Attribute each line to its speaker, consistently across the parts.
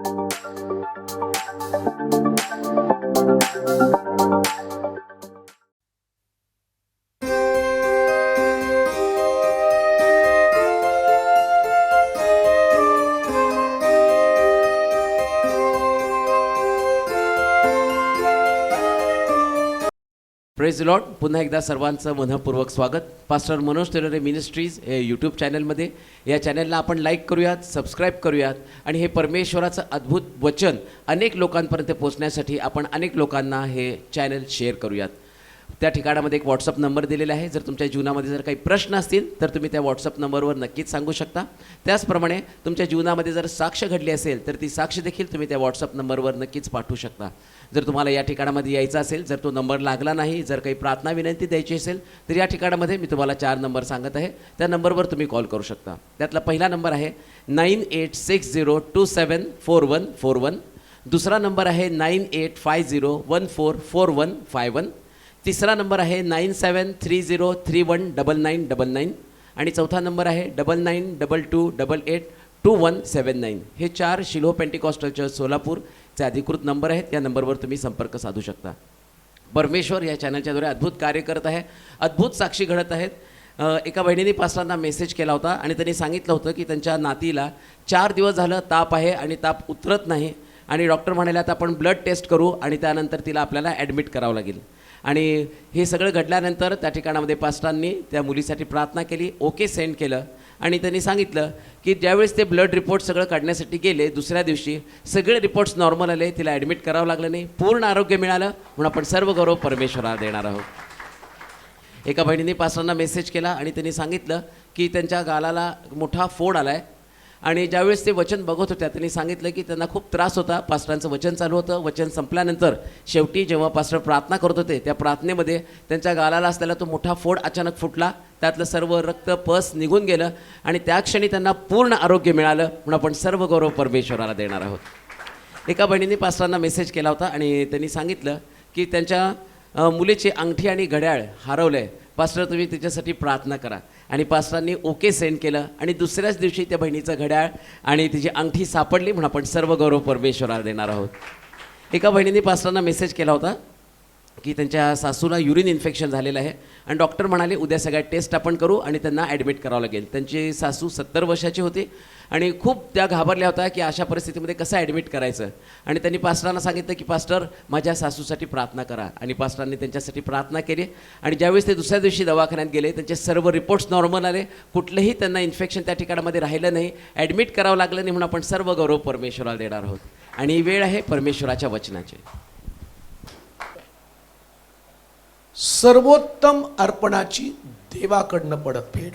Speaker 1: Praise Lord. पुन्हा एकदा सर्वांचं मनःपूर्वक स्वागत. पास्टर मनोज तेलोरे मिनिस्ट्रीज हे यूट्यूब चॅनलमध्ये. या चॅनलला आपण लाईक करूयात, सबस्क्राईब करूयात आणि हे परमेश्वराचं अद्भुत वचन अनेक लोकांपर्यंत पोहोचण्यासाठी आपण अनेक लोकांना हे चॅनल शेअर करूयात. त्या ठिकाणामध्ये एक व्हॉट्सअप नंबर दिलेला आहे. जर तुमच्या जीवनामध्ये जर काही प्रश्न असतील तर तुम्ही त्या व्हॉट्सअप नंबरवर नक्कीच सांगू शकता. त्याचप्रमाणे तुमच्या जीवनामध्ये जर साक्ष घडली असेल तर ती साक्ष देखील तुम्ही त्या व्हॉट्सअप नंबरवर नक्कीच पाठवू शकता. जर तुम्हाला या ठिकाणामध्ये यायचं असेल, जर तो नंबर लागला नाही, जर काही प्रार्थना विनंती द्यायची असेल तर या ठिकाणामध्ये मी तुम्हाला 4 नंबर सांगत आहे. त्या नंबरवर तुम्ही कॉल करू शकता. त्यातला पहिला नंबर आहे 9860274141. दुसरा नंबर आहे 9850144151. तिसरा नंबर आहे 9730319999 आणि चौथा नंबर आहे 9922882179. हे 4 शिलोह पेंटिकॉस्टल चर्च सोलापूरचे अधिकृत नंबर आहेत. या नंबरवर तुम्ही संपर्क साधू शकता. परमेश्वर या चॅनलच्याद्वारे अद्भुत कार्य करत आहे, अद्भुत साक्षी घडत आहेत. एका बहिणीने पास्टरांना मेसेज केला होता आणि त्यांनी सांगितलं होतं की त्यांच्या नातीला 4 दिवस झालं ताप आहे आणि ताप उतरत नाही आणि डॉक्टर म्हणाले आता आपण ब्लड टेस्ट करू आणि त्यानंतर तिला आपल्याला ॲडमिट करावं लागेल. आणि हे सगळं घडल्यानंतर त्या ठिकाणामध्ये पास्टरांनी त्या मुलीसाठी प्रार्थना केली, ओके सेंड केलं आणि त्यांनी सांगितलं की ज्यावेळेस ते ब्लड रिपोर्ट सगळं काढण्यासाठी गेले, दुसऱ्या दिवशी सगळे रिपोर्ट्स नॉर्मल आले, तिला ॲडमिट करावं लागलं नाही, पूर्ण आरोग्य मिळालं. म्हणून आपण सर्व गौरव परमेश्वराला देणार आहोत. एका बहिणीने पास्टरांना मेसेज केला आणि त्यांनी सांगितलं की त्यांच्या गालाला मोठा फोड आला आहे आणि ज्यावेळेस ते वचन बघत होत्या त्यांनी सांगितलं की त्यांना खूप त्रास होता. पास्टरांचं वचन चालू होतं. वचन संपल्यानंतर शेवटी जेव्हा पास्टर प्रार्थना करत होते त्या प्रार्थनेमध्ये त्यांच्या गालाला असलेला तो मोठा फोड अचानक फुटला, त्यातलं सर्व रक्त पस निघून गेलं आणि त्या क्षणी त्यांना पूर्ण आरोग्य मिळालं. म्हणून आपण सर्व गौरव परमेश्वराला देणार आहोत. एका बहिणीने पास्टरांना मेसेज केला होता आणि त्यांनी सांगितलं की त्यांच्या मुलीची अंगठी आणि घड्याळ हरवलं आहे, पास्टर तुम्ही तिच्यासाठी प्रार्थना करा. आणि पास्टरांनी ओके सेंड केलं आणि दुसऱ्याच दिवशी त्या बहिणीचं घड्याळ आणि तिची अंगठी सापडली. म्हणून आपण सर्व गौरव परमेश्वराला देणार आहोत. एका बहिणीने पास्टरांना मेसेज केला होता की त्यांच्या सासूला युरिन इन्फेक्शन झालेलं आहे आणि डॉक्टर म्हणाले उद्या सगळ्या टेस्ट आपण करू आणि त्यांना ॲडमिट करावं लागेल. त्यांची सासू 70 वर्षाची होती आणि खूप त्या घाबरल्या होत्या की अशा परिस्थितीमध्ये कसं ॲडमिट करायचं. आणि त्यांनी पास्टरांना सांगितलं की पास्टर माझ्या सासूसाठी प्रार्थना करा आणि पास्टरांनी त्यांच्यासाठी प्रार्थना केली. आणि ज्यावेळेस ते दुसऱ्या दिवशी दवाखान्यात गेले त्यांचे सर्व रिपोर्ट्स नॉर्मल आले, कुठलंही त्यांना इन्फेक्शन त्या ठिकाणामध्ये राहिलं नाही, ॲडमिट करावं लागलं नाही. म्हणून आपण सर्व गौरव परमेश्वराला देणार आहोत. आणि ही वेळ आहे परमेश्वराच्या वचनाची.
Speaker 2: सर्वोत्तम अर्पणाची देवाकडनं परतफेड.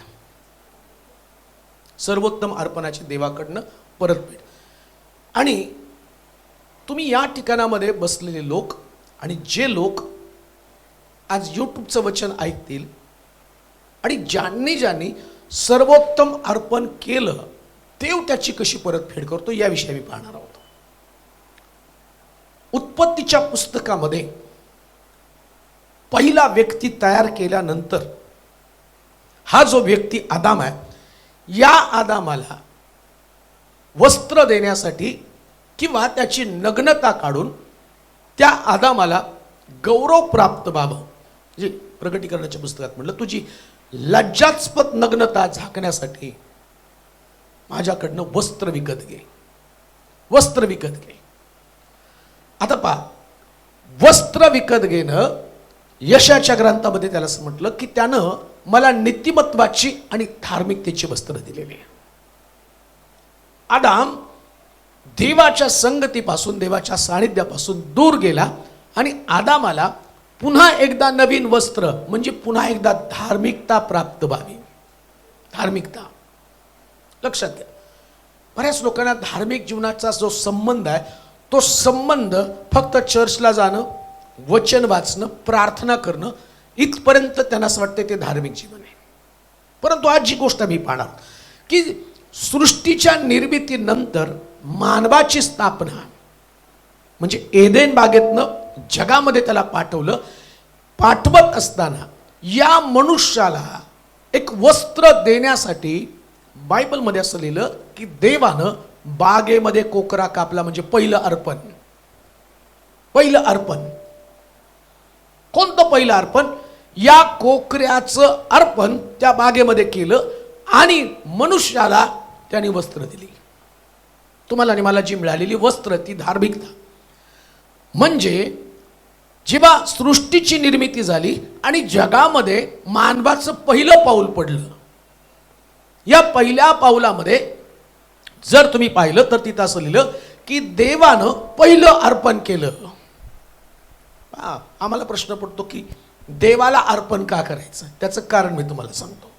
Speaker 2: सर्वोत्तम अर्पणाची देवाकडनं परतफेड. आणि तुम्ही या ठिकाणामध्ये बसलेले लोक आणि जे लोक आज यूट्यूबचं वचन ऐकतील आणि ज्यांनी सर्वोत्तम अर्पण केलं देव त्याची कशी परतफेड करतो याविषयी मी पाहणार आहोत. उत्पत्तीच्या पुस्तकामध्ये पहिला व्यक्ती तयार केल्यानंतर हा जो व्यक्ती आदाम आहे, या आदामाला वस्त्र देण्यासाठी किंवा त्याची नग्नता काढून त्या आदामाला गौरव प्राप्त व्हावं, म्हणजे प्रकटीकरणाच्या पुस्तकात म्हटलं तुझी लज्जास्पद नग्नता झाकण्यासाठी माझ्याकडनं वस्त्र विकत घे, वस्त्र विकत घे. आता पहा, वस्त्र विकत घेणं यशाच्या ग्रंथामध्ये त्याला असं म्हटलं की त्यानं मला नीतिमत्वाची आणि धार्मिकतेची वस्त्र दिलेली आहे. आदाम देवाच्या संगतीपासून, देवाच्या सानिध्यापासून दूर गेला आणि आदामाला पुन्हा एकदा नवीन वस्त्र म्हणजे पुन्हा एकदा धार्मिकता प्राप्त व्हावी. धार्मिकता लक्षात घ्या. बऱ्याच लोकांना धार्मिक जीवनाचा जो संबंध आहे तो संबंध फक्त चर्चला जाणं, वचन वाचणं, प्रार्थना करणं इथपर्यंत त्यांना असं वाटतं ते धार्मिक जीवन आहे. परंतु आज जी गोष्ट मी पाहणार की सृष्टीच्या निर्मितीनंतर मानवाची स्थापना म्हणजे एदेन बागेतनं जगामध्ये त्याला पाठवलं. पाठवत असताना या मनुष्याला एक वस्त्र देण्यासाठी बायबलमध्ये असं लिहिलं की देवानं बागेमध्ये कोकरा कापला म्हणजे पहिलं अर्पण. पहिलं अर्पण कोणतं? पहिलं अर्पण या कोकऱ्याचं अर्पण त्या बागेमध्ये केलं आणि मनुष्याला त्याने वस्त्र दिली. तुम्हाला आणि मला जी मिळालेली वस्त्र ती धार्मिकता. म्हणजे जेव्हा सृष्टीची निर्मिती झाली आणि जगामध्ये मानवाचं पहिलं पाऊल पडलं, या पहिल्या पाऊलामध्ये जर तुम्ही पाहिलं तर तिथं असं लिहिलं की देवानं पहिलं अर्पण केलं. आम्हाला प्रश्न पडतो की देवाला अर्पण का करायचं? त्याचं कारण मी तुम्हाला सांगतो.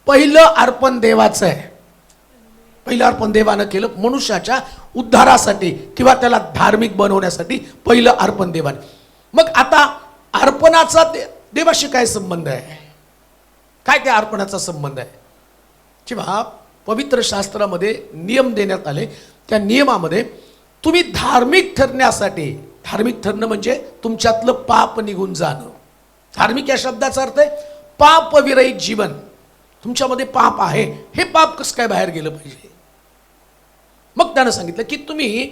Speaker 2: पहिलं अर्पण देवाचं आहे. पहिलं अर्पण देवानं केलं मनुष्याच्या उद्धारासाठी किंवा त्याला धार्मिक बनवण्यासाठी. पहिलं अर्पण देवाने. मग आता अर्पणाचा देवाशी काय संबंध आहे? काय त्या अर्पणाचा संबंध आहे? जेव्हा पवित्र शास्त्रामध्ये नियम देण्यात आले, त्या नियमामध्ये तुम्ही धार्मिक ठरण्यासाठी, धार्मिक ठरणं म्हणजे तुमच्यातलं पाप निघून जाणं. धार्मिक या शब्दाचा अर्थ आहे पापविरहित जीवन. तुमच्यामध्ये पाप आहे, हे पाप कसं काय बाहेर गेलं पाहिजे? मग त्यानं सांगितलं की तुम्ही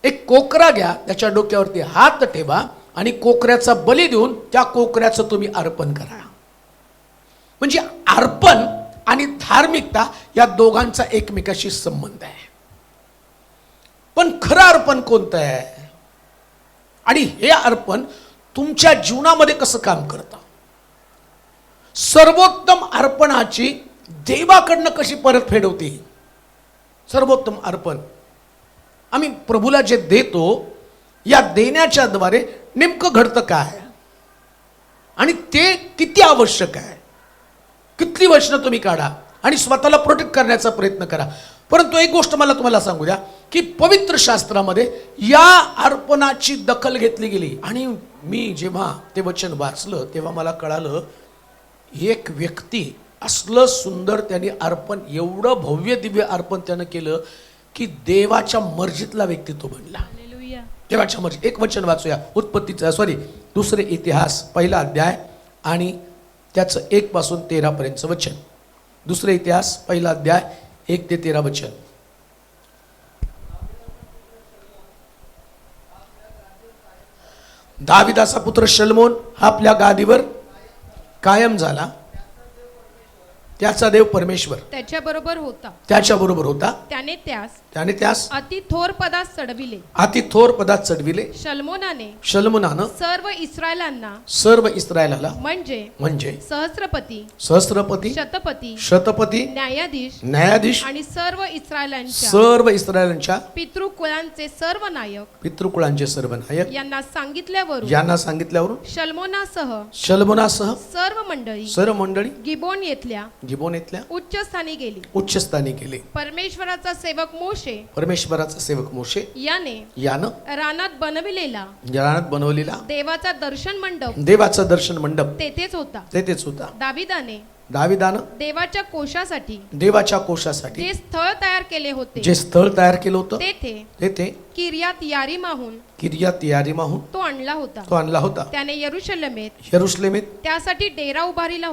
Speaker 2: एक कोकरा घ्या, त्याच्या डोक्यावरती हात ठेवा आणि कोकऱ्याचा बली देऊन त्या कोकऱ्याचं तुम्ही अर्पण करा. म्हणजे अर्पण आणि धार्मिकता या दोघांचा एकमेकाशी संबंध आहे. पण खरं अर्पण कोणतं आहे आणि हे अर्पण तुमच्या जीवनामध्ये कसं काम करतं? सर्वोत्तम अर्पणाची देवाकडनं कशी परतफेड होती? सर्वोत्तम अर्पण आम्ही प्रभूला जे देतो, या देण्याच्या द्वारे नेमकं घडतं काय आणि ते किती आवश्यक आहे? किती वचनं तुम्ही काढा आणि स्वतःला प्रोटेक्ट करण्याचा प्रयत्न करा. परंतु एक गोष्ट मला तुम्हाला सांगू द्या की पवित्र शास्त्रामध्ये या अर्पणाची दखल घेतली गेली. आणि मी जेव्हा ते वचन वाचलं तेव्हा मला कळालं, एक व्यक्ती असलं सुंदर त्यांनी अर्पण, एवढं भव्य दिव्य अर्पण त्यानं केलं की देवाच्या मर्जीतला व्यक्ती तो बनला. देवाच्या मर्जी. एक वचन वाचूया, उत्पत्तीचा दुसरे इतिहास पहिला अध्याय आणि त्याचं 1 पासून 13 पर्यंतचं वचन. दुसरे इतिहास पहिला अध्याय 1 ते 13 वचन. दाविदाचा पुत्र शलमोन हा आपल्या गादीवर कायम झाला. त्याचा देव परमेश्वर
Speaker 3: त्याच्याबरोबर होता. त्याने त्यास अति थोर पदात चढविले. शलमोनाने सर्व इस्रायलाला म्हणजे सहस्त्रपती शतपती न्यायाधीश आणि सर्व इस्रायलांच्या पितृकुळांचे सर्व नायक यांना सांगितल्यावरून शलमोनासह सर्व मंडळी गिबोन येथल्या उच्च स्थानी गेली. परमेश्वराचा सेवक मोशे याने रानात बनविलेला देवाचा दर्शन मंडप तेथेच होता. दाविदानं देवाच्या कोशासाठी जे स्थळ तयार केले होते तेथे किर्यात यारीमाहून तो आणला होता. त्याने यरुशलेमेत त्यासाठी डेरा उभारला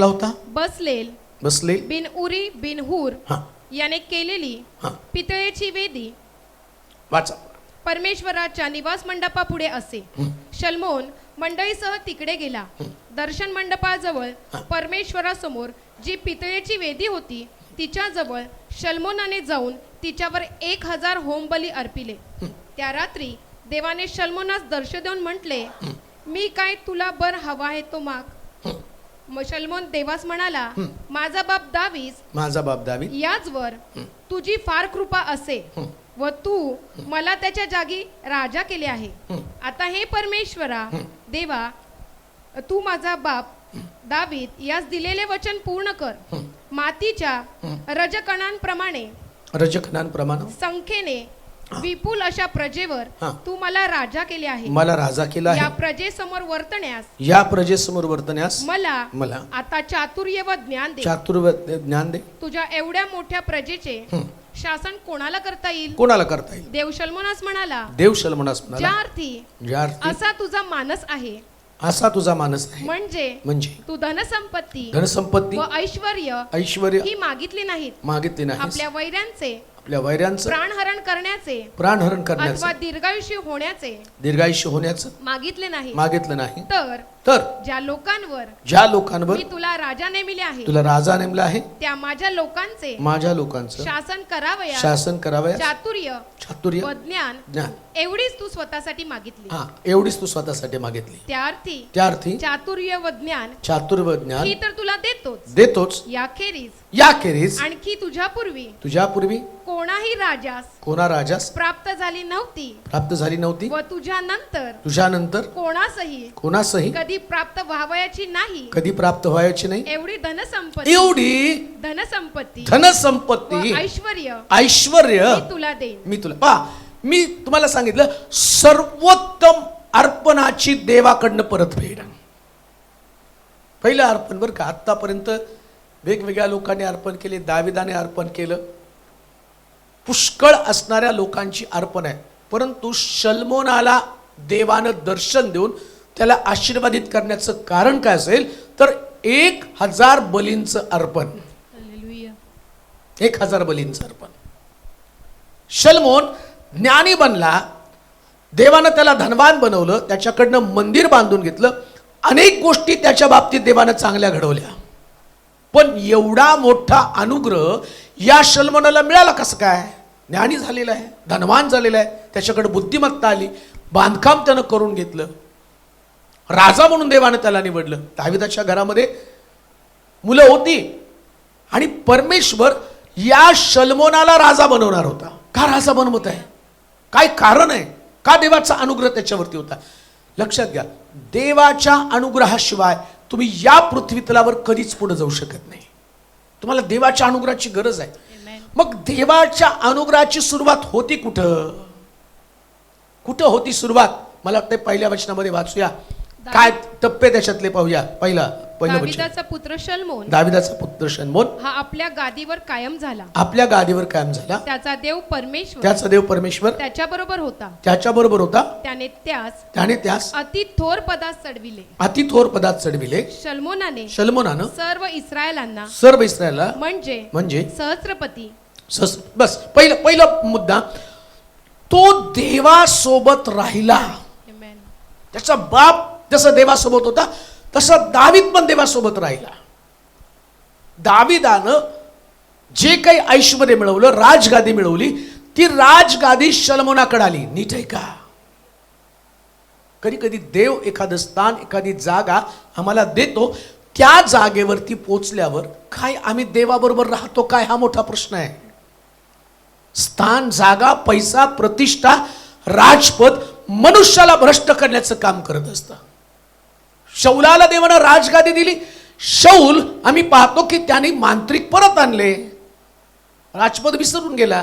Speaker 3: होता. बसलेल बिन उरी बिन हूर याने केलेली पितळेची वेदी परमेश्वराच्या निवास मंडपापुढे असे. शलमोन मंडळीसह तिकडे गेला. दर्शन मंडपाजवळ परमेश्वरासमोर जी पितळेची वेदी होती तिच्याजवळ शलमोनाने जाऊन तिच्यावर 1000 होमबली अर्पिले. त्या रात्री देवाने शलमोनास दर्शन देऊन म्हटले, मी काय तुला बर हवा आहे तो माग. शलमोन देवास म्हणाला, माझा बाप दावीद याचवर तुझी फार कृपा असे व तू मला त्याच्या जागी राजा केले आहे. आता हे परमेश्वरा देवा, तू माझा बाप दावीद यास दिलेले वचन पूर्ण कर. मातीच्या रजकणांप्रमाणे संख्येने विपुल अशा प्रजेवर तू मला राजा केले आहे. या प्रजेसमोर वर्तण्यास मला आता चातुर्य व ज्ञान दे. तुझ्या एवढ्या मोठ्या प्रजेचे शासन कोणाला करता येईल? देव शलमोनास म्हणाला, ज्या अर्थी असा तुझा मानस आहे म्हणजे तू धनसंपत्ती व ऐश्वर्य ही मागितली नाहीत. आपल्या
Speaker 2: आपल्या वैऱ्यांचं
Speaker 3: प्राणहरण करण्याचे
Speaker 2: प्राणहरण
Speaker 3: अथवा
Speaker 2: करण्याचं
Speaker 3: दीर्घायुष्य होण्याचे
Speaker 2: दीर्घायुष्य होण्याचं
Speaker 3: मागितले नाही,
Speaker 2: मागितलं नाही.
Speaker 3: तर
Speaker 2: तर
Speaker 3: ज्या लोकांवर
Speaker 2: ज्या लोकांवर
Speaker 3: मी तुला राजा नेमिले आहे
Speaker 2: तुला राजा नेमला आहे
Speaker 3: त्या माझ्या लोकांचे
Speaker 2: माझ्या लोकांचं
Speaker 3: शासन करावया,
Speaker 2: शासन करावयास
Speaker 3: चातुर्य
Speaker 2: चातुर्य
Speaker 3: व ज्ञान
Speaker 2: ज्ञान
Speaker 3: एवढीच तू स्वतःसाठी मागितली.
Speaker 2: हा एवढीच तू स्वतःसाठी मागितली.
Speaker 3: त्या अर्थी
Speaker 2: त्या अर्थी
Speaker 3: चातुर्य व ज्ञान
Speaker 2: चातुर्य ज्ञान
Speaker 3: ही तर तुला देतोच,
Speaker 2: देतोच.
Speaker 3: याखेरीज
Speaker 2: याखेरीज
Speaker 3: आणखी तुझ्यापूर्वी
Speaker 2: तुझ्यापूर्वी
Speaker 3: कोणाही राजास
Speaker 2: कोणा राजास
Speaker 3: प्राप्त झाली नव्हती
Speaker 2: प्राप्त झाली नव्हती
Speaker 3: व तुझ्या नंतर
Speaker 2: तुझ्यानंतर
Speaker 3: कोणासही
Speaker 2: कोणासही
Speaker 3: कधी प्राप्त व्हावयाची नाही
Speaker 2: कधी प्राप्त व्हायची नाही
Speaker 3: एवढी धनसंपत्ती
Speaker 2: एवढी
Speaker 3: धनसंपत्ती व
Speaker 2: धनसंपत्ती
Speaker 3: ऐश्वर्य
Speaker 2: ऐश्वर्य
Speaker 3: मी तुला देईन.
Speaker 2: मी तुला पहा मी तुम्हाला सांगितलं सर्वोत्तम अर्पणाची देवाकडनं परतफेड. पहिलं अर्पण बरं का. आतापर्यंत वेगवेगळ्या लोकांनी अर्पण केले, दाविदाने अर्पण केलं, पुष्कळ असणाऱ्या लोकांची अर्पण आहे. परंतु शल्मोनाला देवानं दर्शन देऊन त्याला आशीर्वादित करण्याचं कारण काय असेल तर 1000 बलींचं अर्पण. 1000 बलींचं अर्पण. शल्मोन ज्ञानी बनला, देवानं त्याला धनवान बनवलं, त्याच्याकडनं मंदिर बांधून घेतलं, अनेक गोष्टी त्याच्या बाबतीत देवानं चांगल्या घडवल्या. पण एवढा मोठा अनुग्रह या शल्मोनाला मिळाला कसं काय? ज्ञानी झालेला आहे, धनवान झालेला आहे, त्याच्याकडे बुद्धिमत्ता आली, बांधकाम त्यानं करून घेतलं, राजा म्हणून देवानं त्याला निवडलं. दाविदाच्या घरामध्ये मुलं होती आणि परमेश्वर या शल्मोनाला राजा बनवणार होता. का राजा बनवत आहे? काय कारण आहे? का देवाचा अनुग्रह त्याच्यावरती होता? लक्षात घ्या, देवाच्या अनुग्रहाशिवाय तुम्ही या पृथ्वी तलावर कधीच पुढे जाऊ शकत नाही. तुम्हाला देवाच्या अनुग्रहाची गरज आहे. मग देवाच्या अनुग्रहाची सुरुवात होती कुठं? कुठं होती सुरुवात? मला वाटतं पहिल्या वचनामध्ये वाचूया, काय टप्पे त्याच्यातले पाहूया. पहिलं वचन,
Speaker 3: दाविदाचा पुत्र शल्मोन
Speaker 2: दाविदाचा पुत्र शल्मोन
Speaker 3: हा आपल्या गादीवर कायम झाला.
Speaker 2: आपल्या गादीवर कायम झाला.
Speaker 3: त्याचा देव परमेश्वर
Speaker 2: त्याचा देव परमेश्वर
Speaker 3: त्याच्याबरोबर होता.
Speaker 2: त्याच्याबरोबर होता.
Speaker 3: त्याने त्यास अति थोर पदात चढविले.
Speaker 2: अति थोर पदात चढविले. शल्मोनानं
Speaker 3: सर्व इस्रायलांना
Speaker 2: म्हणजे
Speaker 3: सहस्रपती.
Speaker 2: बस पहिला मुद्दा, तो देवासोबत राहिला. त्याचा बाप जसं देवासोबत होता तसं दावीद पण देवासोबत राहिला. दाविदानं जे काही ऐश्वर्य मिळवलं, राजगादी मिळवली, ती राजगादी शल्मोनाकडे आली. नीट आहे का? कधी कधी देव एखादं स्थान, एखादी जागा आम्हाला देतो, त्या जागेवरती पोचल्यावर काय आम्ही देवाबरोबर राहतो काय, हा मोठा प्रश्न आहे. स्थान, जागा, पैसा, प्रतिष्ठा, राजपद मनुष्याला भ्रष्ट करण्याचं काम करत असतं. शौलाला देवानं राजगादी दिली. शौल आम्ही पाहतो की त्याने मांत्रिक परत आणले, राजपद विसरून गेला.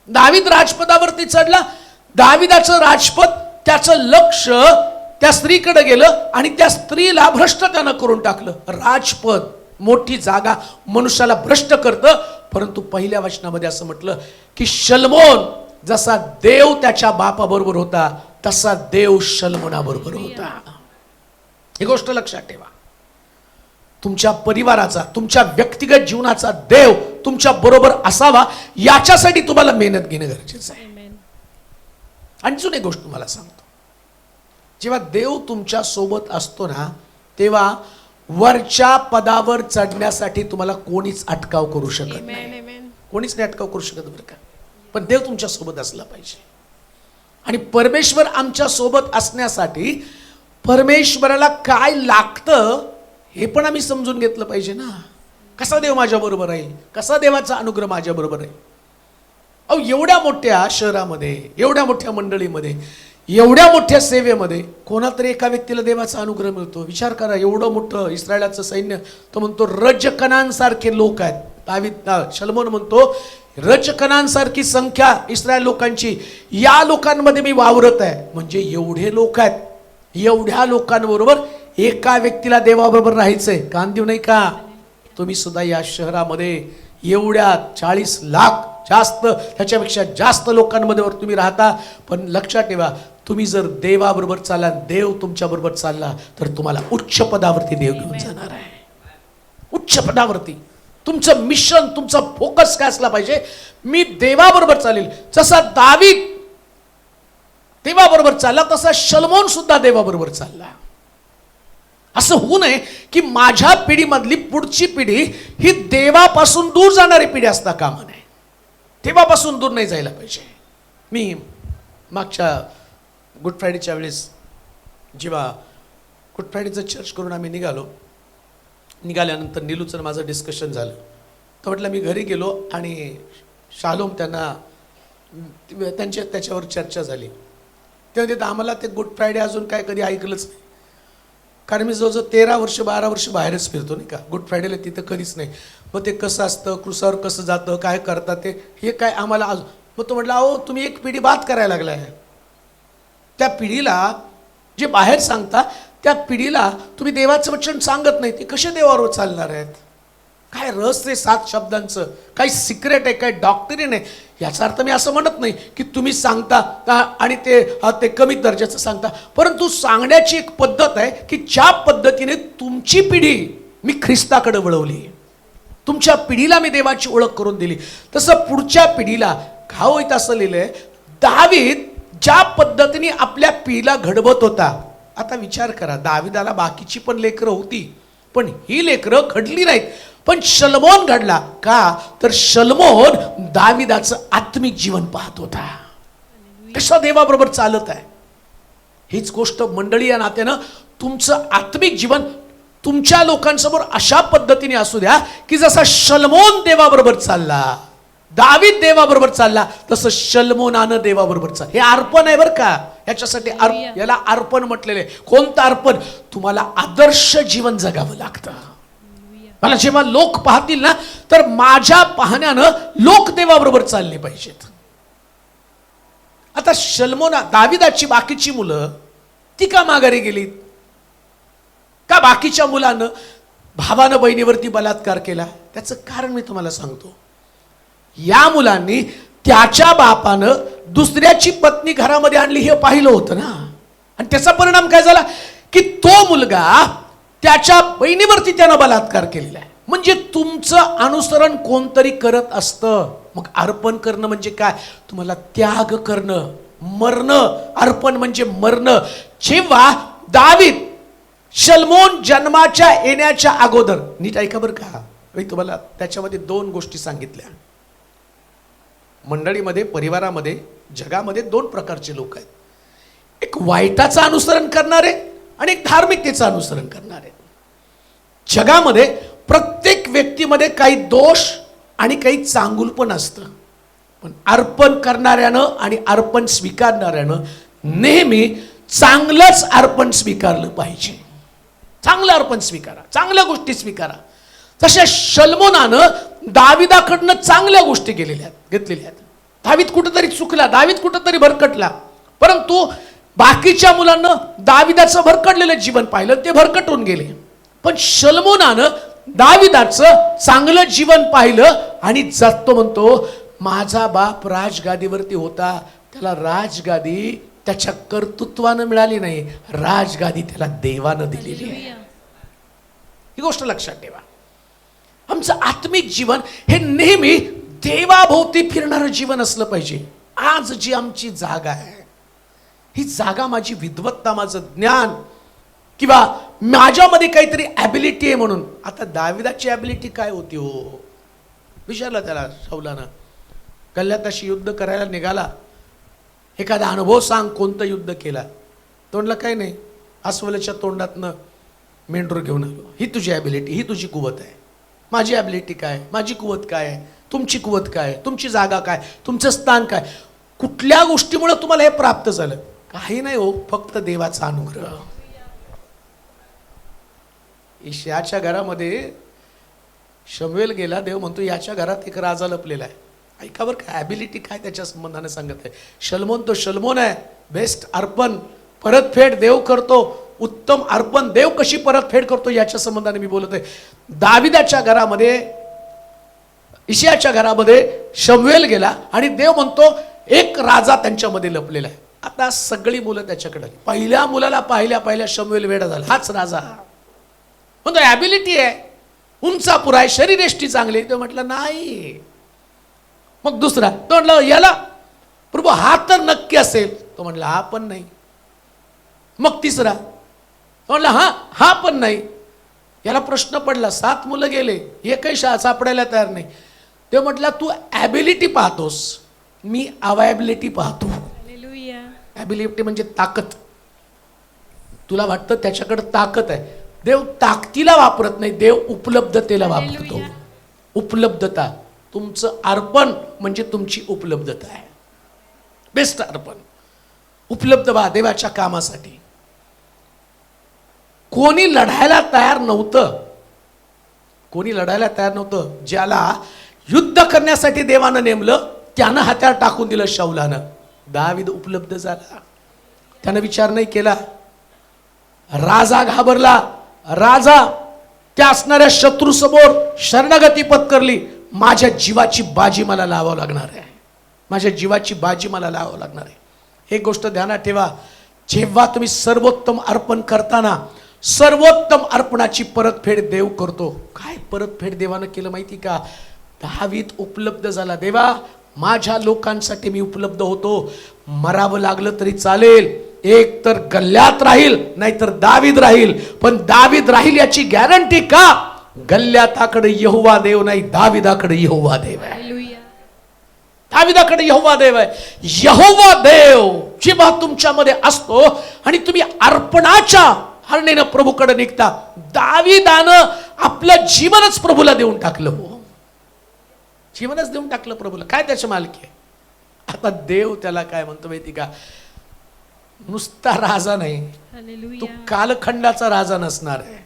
Speaker 2: दावीद राजपदावरती चढला. दाविदाचं राजपद, त्याचं लक्ष त्या स्त्रीकडे गेलं आणि त्या स्त्रीला भ्रष्ट त्यानं करून टाकलं. राजपद, मोठी जागा मनुष्याला भ्रष्ट करतं. परंतु पहिल्या वचनामध्ये असं म्हटलं की शल्मोन जसा देव त्याच्या बापाबरोबर होता तसा देव शल्मोनाबरोबर होता. ही गोष्ट लक्षात ठेवा. तुमच्या परिवाराचा, तुमच्या व्यक्तिगत जीवनाचा देव तुमच्या बरोबर असावा, याच्यासाठी तुम्हाला मेहनत घेणं गरजेचं आहे. आणखी एक गोष्ट तुम्हाला सांगतो, जेव्हा देव तुमच्या सोबत असतो ना, तेव्हा वरच्या पदावर चढण्यासाठी तुम्हाला कोणीच अटकाव करू शकत नाही. कोणीच नाही अटकाव करू शकत बरं का. पण देव तुमच्या सोबत असला पाहिजे. आणि परमेश्वर आमच्या सोबत असण्यासाठी परमेश्वराला काय लागतं हे पण आम्ही समजून घेतलं पाहिजे ना. कसा देव माझ्या बरोबर आहे, कसा देवाचा अनुग्रह माझ्या बरोबर आहे. अहो, एवढ्या मोठ्या शहरामध्ये, एवढ्या मोठ्या मंडळीमध्ये, एवढ्या मोठ्या सेवेमध्ये कोणातरी एका व्यक्तीला देवाचा अनुग्रह मिळतो. विचार करा, एवढं मोठं इस्रायलाचं सैन्य, तो म्हणतो रजकणांसारखे लोक आहेत. दावीद शल्मोन म्हणतो रजकणांसारखी संख्या इस्रायल लोकांची, या लोकांमध्ये मी वावरत आहे. म्हणजे एवढे लोक आहेत, एवढ्या लोकांबरोबर एका व्यक्तीला देवाबरोबर राहायचंय. कान देऊ नाही का? तुम्ही सुद्धा या शहरामध्ये एवढ्या 40 लाख जास्त, त्याच्यापेक्षा जास्त लोकांमध्ये तुम्ही राहता. पण लक्षात ठेवा, तुम्ही जर देवाबरोबर चालला, देव तुमच्या बरोबर चालला, तर तुम्हाला उच्च पदावरती देव घेऊन जाणार आहे. उच्च पदावरती. तुमचं मिशन, तुमचा फोकस काय असला पाहिजे? मी देवाबरोबर चालेल. जसा दावीद देवाबरोबर चालला तसा शलमोन सुद्धा देवाबरोबर चालला. असं होऊ नये की माझ्या पिढीमधली पुढची पिढी ही देवापासून दूर जाणारी पिढी असता कामा नये. देवापासून दूर नाही जायला पाहिजे. मी मागच्या गुड फ्रायडेच्या वेळेस जेव्हा गुड फ्रायडेचं चर्च करून आम्ही निघाल्यानंतर नीलूचं माझं डिस्कशन झालं. तर म्हटलं मी घरी गेलो आणि शालोम त्यांना त्याच्यावर चर्चा झाली. तेव्हा तिथं आम्हाला ते गुड फ्रायडे अजून काय कधी ऐकलंच नाही. कारण मी जवळजवळ 13 वर्ष 12 वर्ष बाहेरच फिरतो नाही का. गुड फ्रायडेला तिथं कधीच नाही. मग ते कसं असतं, क्रुसावर कसं जातं, काय करतात ते हे काय आम्हाला आज. मग तो म्हटलं अहो तुम्ही एक पिढी बाद करायला लागला आहे. त्या पिढीला जे बाहेर सांगता त्या पिढीला तुम्ही देवाचं वचन सांगत नाही. ते कसे देवावर चालणार आहेत? काय रस ते 7 शब्दांचं, काही सिक्रेट आहे, काय डॉक्टरीन आहे. याचा अर्थ मी असं म्हणत नाही की तुम्ही सांगता आणि ते कमी दर्जाचं सांगता, परंतु सांगण्याची एक पद्धत आहे की ज्या पद्धतीने तुमची पिढी मी ख्रिस्ताकडे वळवली, तुमच्या पिढीला मी देवाची ओळख करून दिली, तसं पुढच्या पिढीला का होईत असं लिहिलंय. दावीद ज्या पद्धतीने आपल्या पिढीला घडवत होता. आता विचार करा, दाविदाला बाकीची पण लेकरं होती, पण ही लेकरं घडली नाहीत, पण शलमोन घडला. का तर शलमोन दाविदाचं आत्मिक जीवन पाहत होता, कसं देवाबरोबर चालत आहे. हीच गोष्ट मंडळी या नात्यानं तुमचं आत्मिक जीवन तुमच्या लोकांसमोर अशा पद्धतीने असू द्या की जसा शलमोन देवाबरोबर चालला, दावीद देवाबरोबर चालला, तसं शलमोनानं देवाबरोबर चालला. हे अर्पण आहे बरं का. याच्यासाठी याला अर्पण म्हटलेलं आहे. कोणतं अर्पण? तुम्हाला आदर्श जीवन जगावं लागतं. मला जेव्हा लोक पाहतील ना, तर माझ्या पाहण्यानं लोक देवाबरोबर चालले पाहिजेत. आता शलमोना दाविदाची बाकीची मुलं ती का माघारी गेलीत? का बाकीच्या मुलानं भावानं बहिणीवरती बलात्कार केला? त्याचं कारण मी तुम्हाला सांगतो. या मुलांनी त्याच्या बापानं दुसऱ्याची पत्नी घरामध्ये आणली हे पाहिलं होतं ना, आणि त्याचा परिणाम काय झाला की तो मुलगा त्याच्या बहिणीवरती त्यानं बलात्कार केलेला आहे. म्हणजे तुमचं अनुसरण कोणतरी करत असतं. मग अर्पण करणं म्हणजे काय? तुम्हाला त्याग करणं, मरणं. अर्पण म्हणजे मरणं. जेव्हा दावीद शलमोन जन्माच्या येण्याच्या अगोदर, नीट ऐका बरं का, मी तुम्हाला त्याच्यामध्ये 2 गोष्टी सांगितल्या. मंडळीमध्ये, परिवारामध्ये, जगामध्ये 2 प्रकारचे लोक आहेत. एक वाईटाचं अनुसरण करणारे आणि एक धार्मिकतेचं अनुसरण करणारे. जगामध्ये प्रत्येक व्यक्तीमध्ये काही दोष आणि काही चांगुलपण असतं, पण अर्पण करणाऱ्यानं आणि अर्पण स्वीकारणाऱ्यानं नेहमी चांगलंच अर्पण स्वीकारलं पाहिजे. चांगलं अर्पण स्वीकारा, चांगल्या गोष्टी स्वीकारा. तशा शलमोनानं दाविदाकडनं चांगल्या गोष्टी घेतलेल्या आहेत. दावीद कुठंतरी चुकला, दावीद कुठंतरी भरकटला, परंतु बाकीच्या मुलांना दाविदाचं भरकटलेलं जीवन पाहिलं, ते भरकटून गेले. पण शलमोनानं दाविदाचं चांगलं जीवन पाहिलं आणि जातो म्हणतो, माझा बाप राजगादीवरती होता, त्याला राजगादी त्याच्या कर्तृत्वानं मिळाली नाही, राजगादी त्याला देवानं दिलेली आहे. ही गोष्ट लक्षात ठेवा. आमचं आत्मिक जीवन हे नेहमी देवाभोवती फिरणारं जीवन असलं पाहिजे. आज जी आमची जागा आहे, ही जागा माझी विद्वत्ता, माझं ज्ञान किंवा माझ्यामध्ये काहीतरी ॲबिलिटी आहे म्हणून. आता दाविदाची ॲबिलिटी काय होती हो? विचारलं त्याला शाऊलानं. गल्ल्याताशी युद्ध करायला निघाला, एखादा अनुभव सांग, कोणतं युद्ध केला? तो म्हणला काही नाही, अस्वलाच्या तोंडातनं मेंढरू घेऊन आलो. ही तुझी ॲबिलिटी, ही तुझी कुवत आहे. माझी ॲबिलिटी काय? माझी कुवत काय आहे? तुमची कुवत काय? तुमची जागा काय? तुमचं स्थान काय? कुठल्या गोष्टीमुळे तुम्हाला हे प्राप्त झालं? काही नाही हो, फक्त देवाचा अनुग्रह. ईशाच्या घरामध्ये शमूएल गेला, देव म्हणतो याच्या घरात एक राजा लपलेला आहे. ऐका बरं का, ॲबिलिटी काय त्याच्या संबंधाने सांगत आहे. शलमोन तो शलमोन आहे. बेस्ट अर्पण, परतफेड देव करतो. उत्तम अर्पण देव कशी परतफेड करतो याच्या संबंधाने मी बोलत आहे. दाविदाच्या घरामध्ये, ईशाच्या घरामध्ये शमूएल गेला आणि देव म्हणतो एक राजा त्यांच्यामध्ये लपलेला आहे. आता सगळी मुलं त्याच्याकडे आली. पहिल्या मुलाला पाहिल्या शमूएल वेडा झाला, हाच राजा. म्हणतो ॲबिलिटी आहे, उंचापुरा आहे, शरीरेष्टी चांगली. तो म्हटलं नाही. मग दुसरा तो म्हटलं याला प्रभू हा तर नक्की असेल. तो म्हटला हा पण नाही. मग तिसरा तो म्हटला हा पण नाही. याला प्रश्न पडला. 7 मुलं गेले, एकही सापडायला तयार नाही. ते म्हटला तू ॲबिलिटी पाहतोस, मी अवॅबिलिटी पाहतो.
Speaker 3: हालेलुया.
Speaker 2: ॲबिलिटी म्हणजे ताकद. तुला वाटतं त्याच्याकडे ताकद आहे. देव ताकदीला वापरत नाही, देव उपलब्धतेला वापरतो.
Speaker 3: हालेलुया.
Speaker 2: उपलब्धता. तुमचं अर्पण म्हणजे तुमची उपलब्धता आहे. बेस्ट अर्पण. उपलब्ध व्हा देवाच्या कामासाठी. कोणी लढायला तयार नव्हतं, कोणी लढायला तयार नव्हतं. ज्याला युद्ध करण्यासाठी देवानं नेमलं त्यानं हत्यार टाकून दिलं शाऊलानं. दावीद उपलब्ध झाला. त्यानं विचार नाही केला. राजा घाबरला. राजा त्या असणाऱ्या शत्रूसमोर शरणागती पत्करली. माझ्या जीवाची बाजी मला लावावं लागणार आहे, माझ्या जीवाची बाजी मला लावावं लागणार आहे. एक गोष्ट ध्यानात ठेवा, जेव्हा तुम्ही सर्वोत्तम अर्पण करताना सर्वोत्तम अर्पणाची परतफेड देव करतो. काय परतफेड देवानं केलं माहिती का? दावीद उपलब्ध झाला. देवा माझ्या लोकांसाठी मी उपलब्ध होतो. मरावं लागलं तरी चालेल, एक तर गल्ल्यात राहील नाहीतर दावीद राहील. पण दावीद राहील याची गॅरंटी का? गल्ल्याताकडे यहोवा देव नाही, दाविदाकडे यहोवा देव आहे.
Speaker 3: हालेलुया.
Speaker 2: दाविदाकडे यहोवा देव आहे. यहोवा देव जेव्हा तुमच्यामध्ये असतो आणि तुम्ही अर्पणाच्या हरणेनं प्रभूकडे निघता. दाविदानं आपलं जीवनच प्रभूला देऊन टाकलं. हो, जीवनच देऊन टाकलं प्रभूला. काय त्याच्या मालकी आहे? आता देव त्याला काय म्हणतो माहिती का? नुसता राजा नाही, तू
Speaker 3: हालेलुया.
Speaker 2: कालखंडाचा राजा नसणार आहे.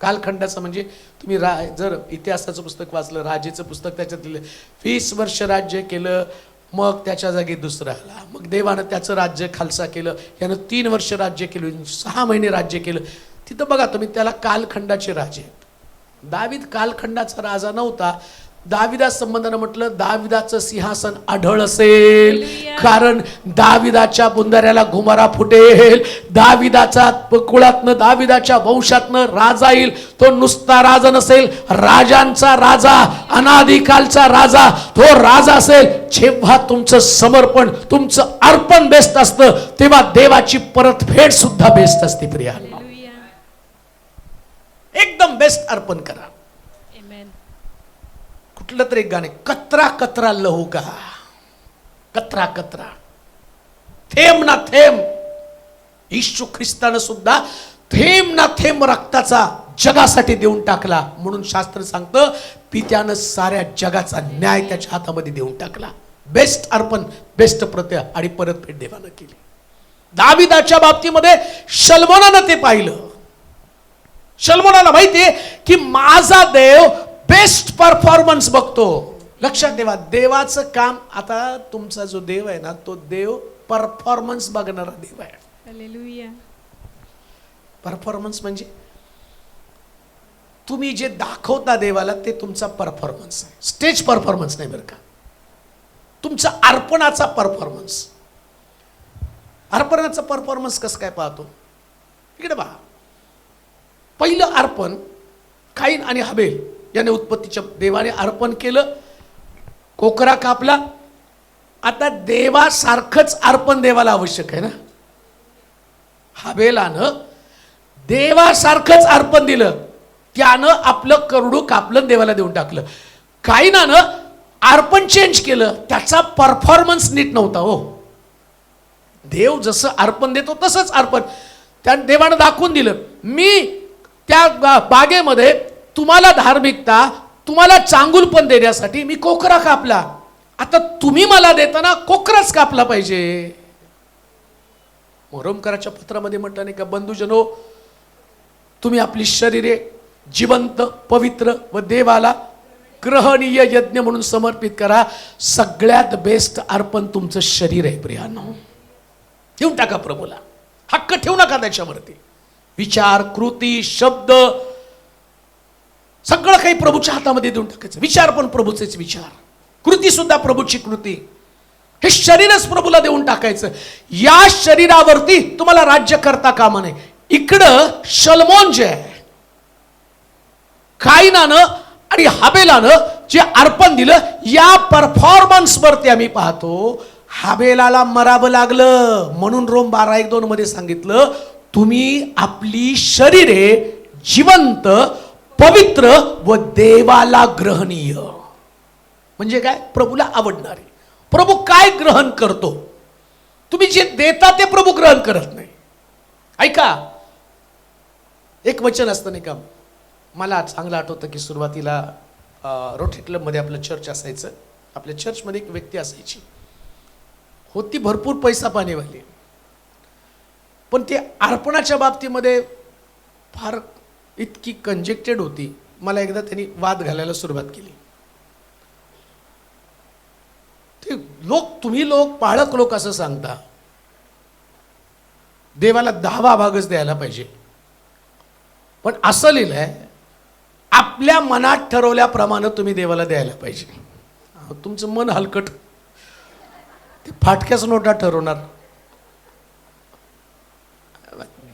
Speaker 2: कालखंडाचं म्हणजे तुम्ही जर इतिहासाचं पुस्तक वाचलं, राजेचं पुस्तक, त्याच्यात लिहिलं 20 वर्ष राज्य केलं, मग त्याच्या जागी दुसरा आला, मग देवानं त्याचं राज्य खालसा केलं, यानं 3 वर्ष राज्य केलं, 6 महिने राज्य केलं. तिथं बघा तुम्ही, त्याला कालखंडाचे राजे आहेत. दावीद कालखंडाचा राजा नव्हता. दाविदा संबंधानं म्हटलं दाविदाचं सिंहासन आढळ असेल, कारण दाविदाच्या बुंदाऱ्याला घुमारा फुटेल. दाविदाच्या कुळातनं, दाविदाच्या वंशातनं राजा येईल. तो नुसता राजा नसेल, राजांचा राजा, अनादिकालचा राजा तो राजा असेल. जेव्हा तुमचं समर्पण, तुमचं अर्पण बेस्ट असतं, तेव्हा देवाची परतफेड सुद्धा बेस्ट असते. प्रिया,
Speaker 3: हालेलुया.
Speaker 2: एकदम बेस्ट अर्पण करा.
Speaker 3: आमेन.
Speaker 2: कुठलं तरी एक गाणे, कतरा कतरा लहू का, कतरा कतरा, थेंब ना थेंब. येशू ख्रिस्तानं सुद्धा थेंब ना थेंब रक्ताचा जगासाठी देऊन टाकला. म्हणून शास्त्र सांगतं पित्यानं साऱ्या जगाचा न्याय त्याच्या हातामध्ये देऊन टाकला. बेस्ट अर्पण, बेस्ट प्रत्य आणि परतफेड देवानं केली. दाविदाच्या बाबतीमध्ये शल्मोनानं ते पाहिलं. शल्मोनाला माहितीये की माझा देव बेस्ट परफॉर्मन्स बघतो. लक्षात ठेवा, देवाचं काम, आता तुमचा जो देव आहे ना, तो देव परफॉर्मन्स बघणारा देव आहे.
Speaker 3: हालेलुया.
Speaker 2: परफॉर्मन्स म्हणजे तुम्ही जे दाखवता देवाला ते तुमचा परफॉर्मन्स आहे. स्टेज परफॉर्मन्स नाही बरं का, तुमचा अर्पणाचा परफॉर्मन्स. अर्पणाचा परफॉर्मन्स कसं काय पाहतो? इकडे पहा. पहिलं अर्पण काईन आणि हबेल याने उत्पत्तीच्या देवाने अर्पण केलं, कोकरा कापला. आता देवासारखंच अर्पण देवाला आवश्यक आहे ना. हबेलानं देवासारखंच अर्पण दिलं, त्यानं आपलं करडू कापलं, देवाला देऊन टाकलं. काईनानं अर्पण चेंज केलं, त्याचा परफॉर्मन्स नीट नव्हता. हो, देव जसं अर्पण देतो तसंच अर्पण त्या देवानं दाखवून दिलं. मी त्या बागेमध्ये तुम्हाला धार्मिकता, तुम्हाला चांगुलपण देण्यासाठी मी कोकरा कापला. आता तुम्ही मला देताना कोकराच कापला पाहिजे. रोमकराच्या पत्रामध्ये म्हटलं नाही का, बंधुजनो तुम्ही आपली शरीरे जिवंत, पवित्र व देवाला ग्रहणीय यज्ञ म्हणून समर्पित करा. सगळ्यात बेस्ट अर्पण तुमचं शरीर आहे. प्रियानो, देऊन टाका प्रभूला. हक्क ठेवू नका त्याच्यावरती. विचार, कृती, शब्द सगळं काही प्रभूच्या हातामध्ये देऊन टाकायचं. विचार पण प्रभूचेच विचार, कृती सुद्धा प्रभूची कृती. हे शरीरच प्रभूला देऊन टाकायचं. या शरीरावरती तुम्हाला राज्य करता कामा नये. इकडं शल्मोन जे आहे, काईनानं आणि हाबेलानं जे अर्पण दिलं, या परफॉर्मन्स वरती आम्ही पाहतो हाबेलाला मरावं लागलं. म्हणून रोम 12:1-2 मध्ये सांगितलं, तुम्ही आपली शरीरे जिवंत, पवित्र व देवाला ग्रहणीय. म्हणजे काय? प्रभूला आवडणारे. प्रभू काय ग्रहण करतो? तुम्ही जे देता ते प्रभू ग्रहण करत नाही. ऐका, एक वचन असतं नाही का, मला चांगलं आठवतं की सुरुवातीला रोटरी क्लबमध्ये आपलं चर्च असायचं. आपल्या चर्चमध्ये एक व्यक्ती असायची, होती भरपूर पैसा पाणीवाली, पण ते अर्पणाच्या बाबतीमध्ये फार इतकी कंजेक्टेड होती. मला एकदा त्यांनी वाद घालायला सुरुवात केली. ते तुम्ही लोक पाळक लोक असं सांगता, देवाला 10वा भागच द्यायला पाहिजे. पण असं लिहिलंय, आपल्या मनात ठरवल्याप्रमाणे तुम्ही देवाला द्यायला पाहिजे. तुमचं मन हलकट, ते फाटक्याच नोटा ठरवणार.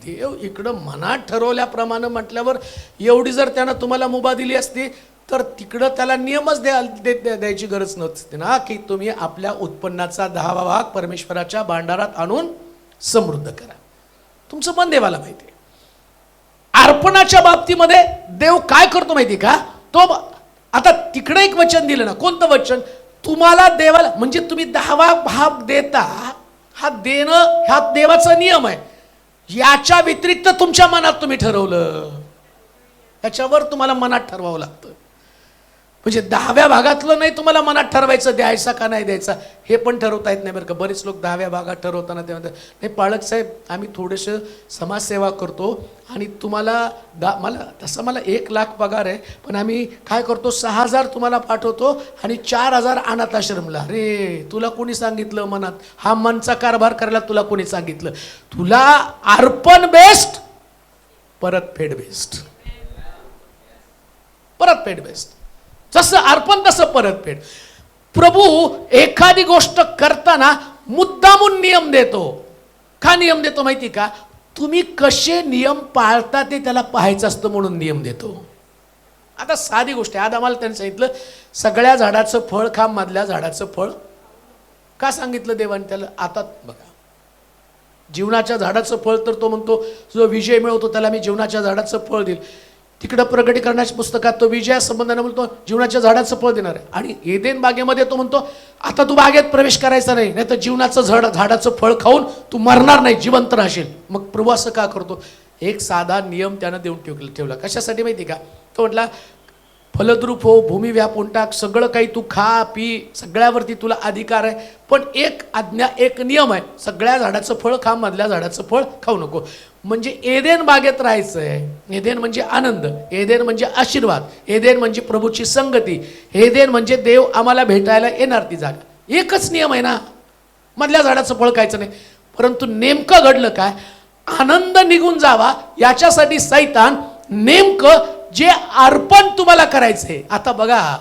Speaker 2: देव इकडं मनात ठरवल्याप्रमाणे म्हटल्यावर एवढी जर त्यानं तुम्हाला मुभा दिली असती तर तिकडं त्याला नियमच द्यायची गरज नव्हती ना, की तुम्ही आपल्या उत्पन्नाचा 10वा भाग परमेश्वराच्या भांडारात आणून समृद्ध करा. तुमचं मन देवाला माहिती आहे. अर्पणाच्या बाबतीमध्ये देव काय करतो माहिती का? तो आता तिकडे एक वचन दिलं ना, कोणतं वचन? तुम्हाला देवाला, म्हणजे तुम्ही 10वा भाग देता, हा देणं हा देवाचा नियम आहे. याच्या व्यतिरिक्त तुमच्या मनात तुम्ही ठरवलं, त्याच्यावर तुम्हाला मनात ठरवावं लागतं. म्हणजे 10व्या भागातलं नाही तुम्हाला मनात ठरवायचं द्यायचा का नाही द्यायचा, हे पण ठरवता येत नाही बरं का. बरेच लोक 10व्या भागात ठरवताना ते म्हणतात, नाही पाळक साहेब आम्ही थोडेसे समाजसेवा करतो आणि तुम्हाला मला 1 लाख पगार आहे, पण आम्ही काय करतो 6,000 तुम्हाला पाठवतो आणि 4,000 अनाथ आश्रमला. अरे तुला कोणी सांगितलं मनात हा मनचा कारभार करायला? तुला कोणी सांगितलं? तुला अर्पण बेस्ट, परतफेड बेस्ट. परतफेड बेस्ट. जसं अर्पण तसं परतफेड. प्रभू एखादी गोष्ट करताना मुद्दामून नियम देतो. का नियम देतो माहिती का? तुम्ही कसे नियम पाळता ते त्याला पाहायचं असतं म्हणून नियम देतो. आता साधी गोष्ट आहे, आज आम्हाला त्यांनी सांगितलं सगळ्या झाडाचं फळ खा, मधल्या झाडाचं फळ का सांगितलं देवाने त्याला? आता बघा, जीवनाच्या झाडाचं फळ तर तो म्हणतो जो विजय मिळवतो त्याला मी जीवनाच्या झाडाचं फळ देईल. तिकडं प्रगटीकरणाच्या पुस्तकात तो विजया संबंधाने म्हणतो जीवनाच्या झाडाचं फळ देणार आहे. आणि एदेन बागेमध्ये तो म्हणतो आता तू बागेत प्रवेश करायचा नाही, नाही तर जीवनाचं झाडाचं फळ खाऊन तू मरणार नाही, जिवंत राहशील. मग प्रभू असं का करतो? एक साधा नियम त्यानं देऊन ठेवला. कशासाठी माहिती का? तो म्हटला फलद्रूप हो, भूमी व्यापून टाक, सगळं काही तू खा पी, सगळ्यावरती तुला अधिकार आहे. पण एक आज्ञा, एक नियम आहे, सगळ्या झाडाचं फळ खा, मधल्या झाडाचं फळ खाऊ नको. म्हणजे एदेन बागेत राहायचंय. एदेन म्हणजे आनंद, एदेन म्हणजे आशीर्वाद, एदेन म्हणजे प्रभूची संगती, एदेन म्हणजे देव आम्हाला भेटायला येणार ती जागा. एकच नियम आहे ना, मधल्या झाडाचं फळ खायचं नाही. परंतु नेमकं घडलं काय? आनंद निघून जावा याच्यासाठी सैतान नेमकं जे अर्पण तुम्हाला करायचंय, आता बघा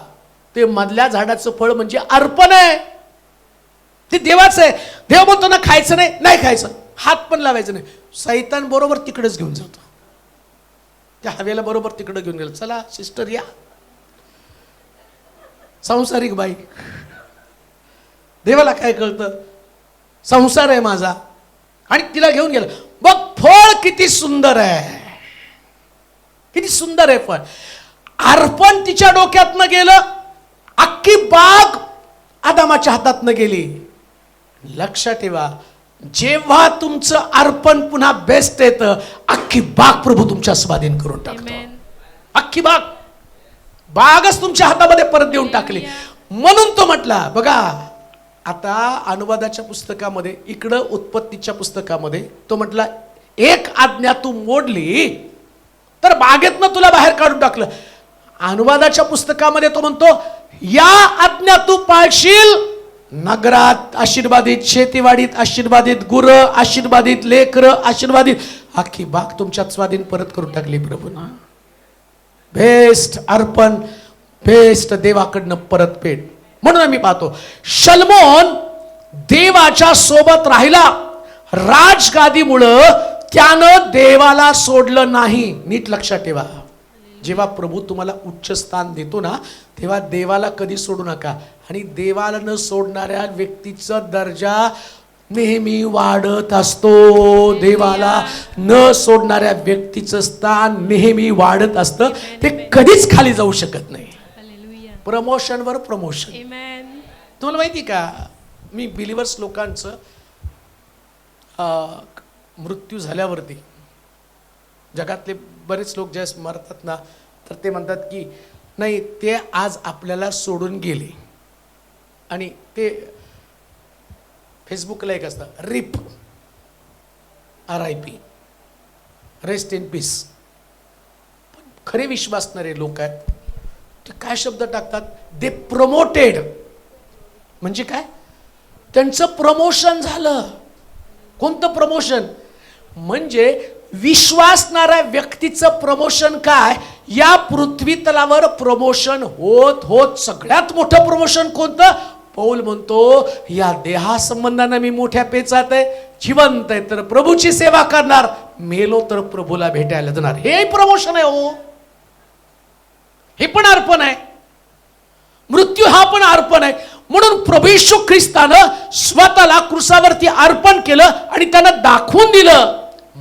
Speaker 2: ते मधल्या झाडाचं फळ म्हणजे अर्पण आहे, ते देवाचं आहे. देव म्हणतो ना खायचं नाही, नाही खायचं, हात पण लावायचं नाही. सैतान बरोबर तिकडेच घेऊन जातो. त्या हवेला बरोबर तिकडे घेऊन गेलं. चला सिस्टर या, संसारिक बाई. देवाला काय कळतं? संसार आहे माझा. आणि तिला घेऊन गेलं. बघ फळ किती सुंदर आहे, किती सुंदर आहे फळ. अर्पण तिच्या डोक्यातनं गेलं, अख्खी बाग आदामाच्या हातातनं गेली. लक्षात ठेवा, जेव्हा तुमचं अर्पण पुन्हा बेस्ट येतं, अख्खी बाग प्रभू तुमच्या स्वाधीन करून टाकतो. अख्खी बागच तुमच्या हातामध्ये परत देऊन टाकली. म्हणून तो म्हटला बघा, आता अनुवादाच्या पुस्तकामध्ये, इकडं उत्पत्तीच्या पुस्तकामध्ये तो म्हटला एक आज्ञा तू मोडली तर बागेतनं तुला बाहेर काढून टाकलं. अनुवादाच्या पुस्तकामध्ये तो म्हणतो या आज्ञा तू पाळशील, नगरात आशीर्वादित, शेतीवाडीत आशीर्वादित, गुरं आशीर्वादित, लेकरं आशीर्वादित, अख्खी बाग तुमच्यात स्वाधीन परत करून टाकली प्रभूना. बेस्ट अर्पण, बेस्ट देवाकडनं परतफेड. म्हणून आम्ही पाहतो शल्मोन देवाच्या सोबत राहिला. राजगादीमुळं त्यानं देवाला सोडलं नाही. नीट लक्षात ठेवा, जेव्हा प्रभू तुम्हाला उच्च स्थान देतो ना, तेव्हा देवाला कधी सोडू नका. आणि देवाला न सोडणाऱ्या व्यक्तीचा दर्जा नेहमी वाढत असतो. देवाला न सोडणाऱ्या व्यक्तीचं स्थान नेहमी वाढत असतं. ते कधीच खाली जाऊ शकत नाही. प्रमोशनवर प्रमोशन. तुम्हाला माहिती का, मी बिलिव्हर्स लोकांचं मृत्यू झाल्यावरती जगातले बरेच लोक ज्यावेळेस मरतात ना, तर ते म्हणतात की नाही, ते आज आपल्याला सोडून गेले. आणि ते फेसबुकला एक असतं, रिप, RIP, रेस्ट इन पीस. खरे विश्वासणारे लोक आहेत ते काय शब्द टाकतात, दे प्रमोटेड. म्हणजे काय, त्यांचं प्रमोशन झालं. कोणतं प्रमोशन? म्हणजे विश्वासणाऱ्या व्यक्तीचं प्रमोशन काय, या पृथ्वी तलावर प्रमोशन होत होत सगळ्यात मोठं प्रमोशन कोणतं? पौल म्हणतो, या देहासंबंधानं मी मोठ्या पेचात आहे, जिवंत आहे तर प्रभूची सेवा करणार, मेलो तर प्रभूला भेटायला जाणार. हे प्रमोशन आहे हो. हे पण अर्पण आहे. मृत्यू हा पण अर्पण आहे. म्हणून प्रभू येशू ख्रिस्तानं स्वतःला क्रुसावरती अर्पण केलं आणि त्यानं दाखवून दिलं,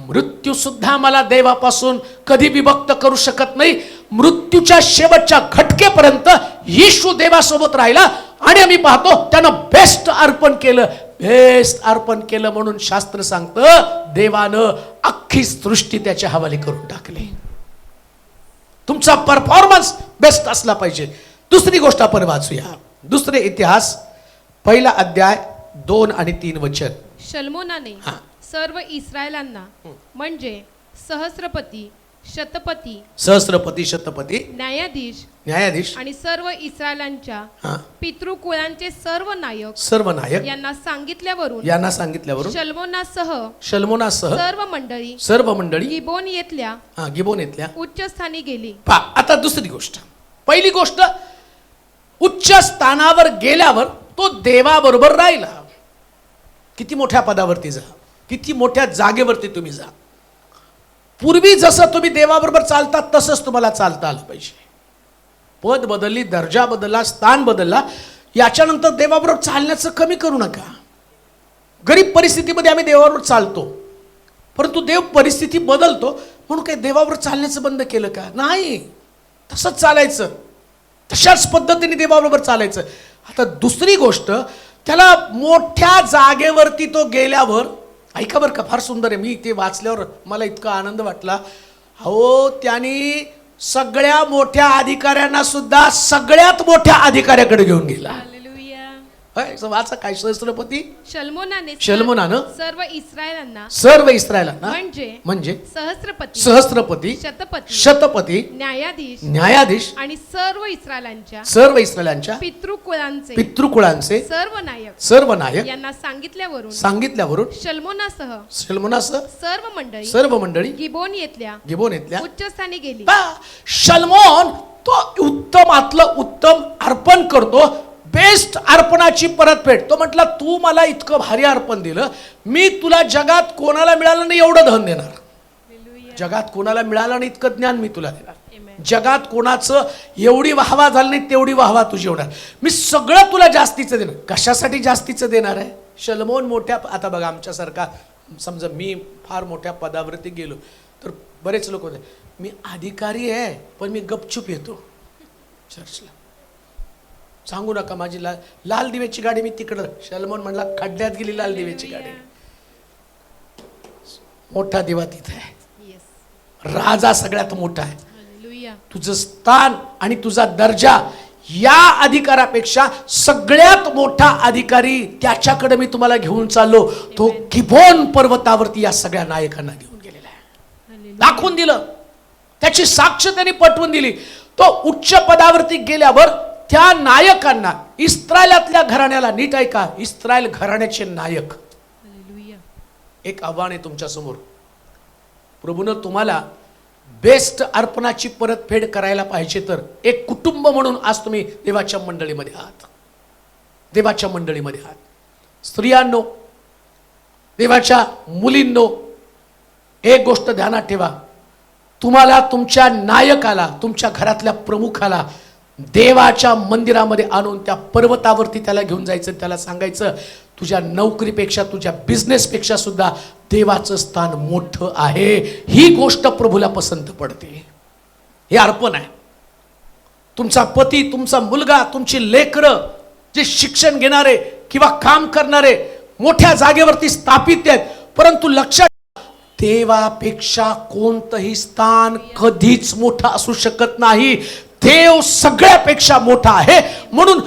Speaker 2: मृत्यू सुद्धा मला देवापासून कधी विभक्त करू शकत नाही. मृत्यूच्या शेवटच्या घटकेपर्यंत येशू देवासोबत राहिला. आणि आम्ही पाहतो त्यानं बेस्ट अर्पण केलं. बेस्ट अर्पण केलं म्हणून शास्त्र सांगतं, देवानं अख्खी सृष्टी त्याच्या हवाली करून टाकली. तुमचा परफॉर्मन्स बेस्ट असला पाहिजे. दुसरी गोष्ट आपण वाचूया. दुसरे इतिहास 1 अध्याय 2 आणि 3 वचन.
Speaker 3: शल्मोनाने सर्व इस्रायलांना म्हणजे सहस्रपती, शतपती, न्यायाधीश आणि सर्व इस्रायलांच्या पितृकुळांचे सर्व नायक यांना सांगितल्यावरून शल्मोनासह सर्व मंडळी गिबोन येथल्या उच्च स्थानी गेली.
Speaker 2: आता दुसरी गोष्ट. पहिली गोष्ट, उच्च स्थानावर गेल्यावर तो देवाबरोबर राहिला. किती मोठ्या पदावरती जा, किती मोठ्या जागेवरती तुम्ही जा. पूर्वी जसं तुम्ही देवाबरोबर चालतात तसंच तुम्हाला चालता आलं पाहिजे. पद बदलली, दर्जा बदलला, स्थान बदलला, याच्यानंतर देवाबरोबर चालण्याचं कमी करू नका. गरीब परिस्थितीमध्ये आम्ही देवाबरोबर चालतो, परंतु देव परिस्थिती बदलतो म्हणून काही देवाबरोबर चालण्याचं बंद केलं का? नाही, तसंच चालायचं. तशाच पद्धतीने देवाबरोबर चालायचं. आता दुसरी गोष्ट, त्याला मोठ्या जागेवरती तो गेल्यावर, ऐका बरं का, फार सुंदर आहे. मी ते वाचल्यावर मला इतका आनंद वाटला. हो, त्यांनी सगळ्या मोठ्या अधिकाऱ्यांना सुद्धा सगळ्यात मोठ्या अधिकाऱ्याकडे घेऊन गेला. वाचा काय, सहस्रपती शल्मोनानं सर्व इस्रायलांना म्हणजे सहस्रपती, शतपती, न्यायाधीश आणि सर्व इस्रायलांच्या पितृकुळांचे सर्व नायक यांना सांगितल्यावरून शल्मोनासह सर्व मंडळी गिबोन येथल्या उच्च स्थानी गेली. शल्मोन तो उत्तमातलं उत्तम अर्पण करतो. बेस्ट अर्पणाची परतफेड. तो म्हटला, तू मला इतकं भारी अर्पण दिलं, मी तुला जगात कोणाला मिळालं नाही एवढं धन देणार. जगात कोणाला मिळालं नाही इतकं ज्ञान मी तुला देणार. जगात कोणाचं एवढी वाहवा झाली नाही तेवढी वाहवा तुझी होणार. मी सगळं तुला जास्तीचं देणार. कशासाठी जास्तीचं देणार आहे? शल्मोन मोठ्या, आता बघा आमच्यासारखा, समजा मी फार मोठ्या पदावरती गेलो तर बरेच लोक होते, मी अधिकारी आहे पण मी गपचूप येतो चर्चला. सांगू नका माझी लाल दिव्याची गाडी मी तिकडं. शल्मोन म्हणला, खड्ड्यात गेली लाल दिव्याची गाडी. मोठा दिवा तिथे आहे. राजा सगळ्यात मोठा आहे. तुझं स्थान आणि तुझा दर्जा या अधिकारापेक्षा सगळ्यात मोठा अधिकारी त्याच्याकडे मी तुम्हाला घेऊन चाललो. तो गिबोन पर्वतावरती या सगळ्या नायकांना घेऊन गेलेला आहे. दाखवून दिलं, त्याची साक्ष त्यांनी पटवून दिली. तो उच्च पदावरती गेल्यावर त्या नायकांना, इस्रायलातल्या घराण्याला, नीट ऐका, इस्रायल घराण्याचे नायक, एक आव्हान आहे तुमच्या समोर. प्रभूनं तुम्हाला बेस्ट अर्पणाची परतफेड करायला पाहिजे तर एक कुटुंब म्हणून आज तुम्ही देवाच्या मंडळीमध्ये आहात. देवाच्या मंडळीमध्ये आहात. स्त्रियांनो, देवाच्या मुलींनो, एक गोष्ट ध्यानात ठेवा, तुम्हाला तुमच्या नायकाला, तुमच्या घरातल्या प्रमुखाला देवाच्या मंदिरामध्ये आणून त्या पर्वतावरती त्याला घेऊन जायचं, त्याला सांगायचं तुझ्या नोकरीपेक्षा, तुझ्या बिझनेसपेक्षा सुद्धा देवाचं स्थान मोठं आहे. ही गोष्ट प्रभूला पसंत पडते. हे अर्पण आहे. तुमचा पती, तुमचा मुलगा, तुमची लेकरं जे शिक्षण घेणारे किंवा काम करणारे मोठ्या जागेवरती स्थापित आहेत, परंतु लक्षात देवापेक्षा कोणतंही स्थान कधीच मोठं असू शकत नाही. देव सगळ्यापेक्षा मोठा आहे. म्हणून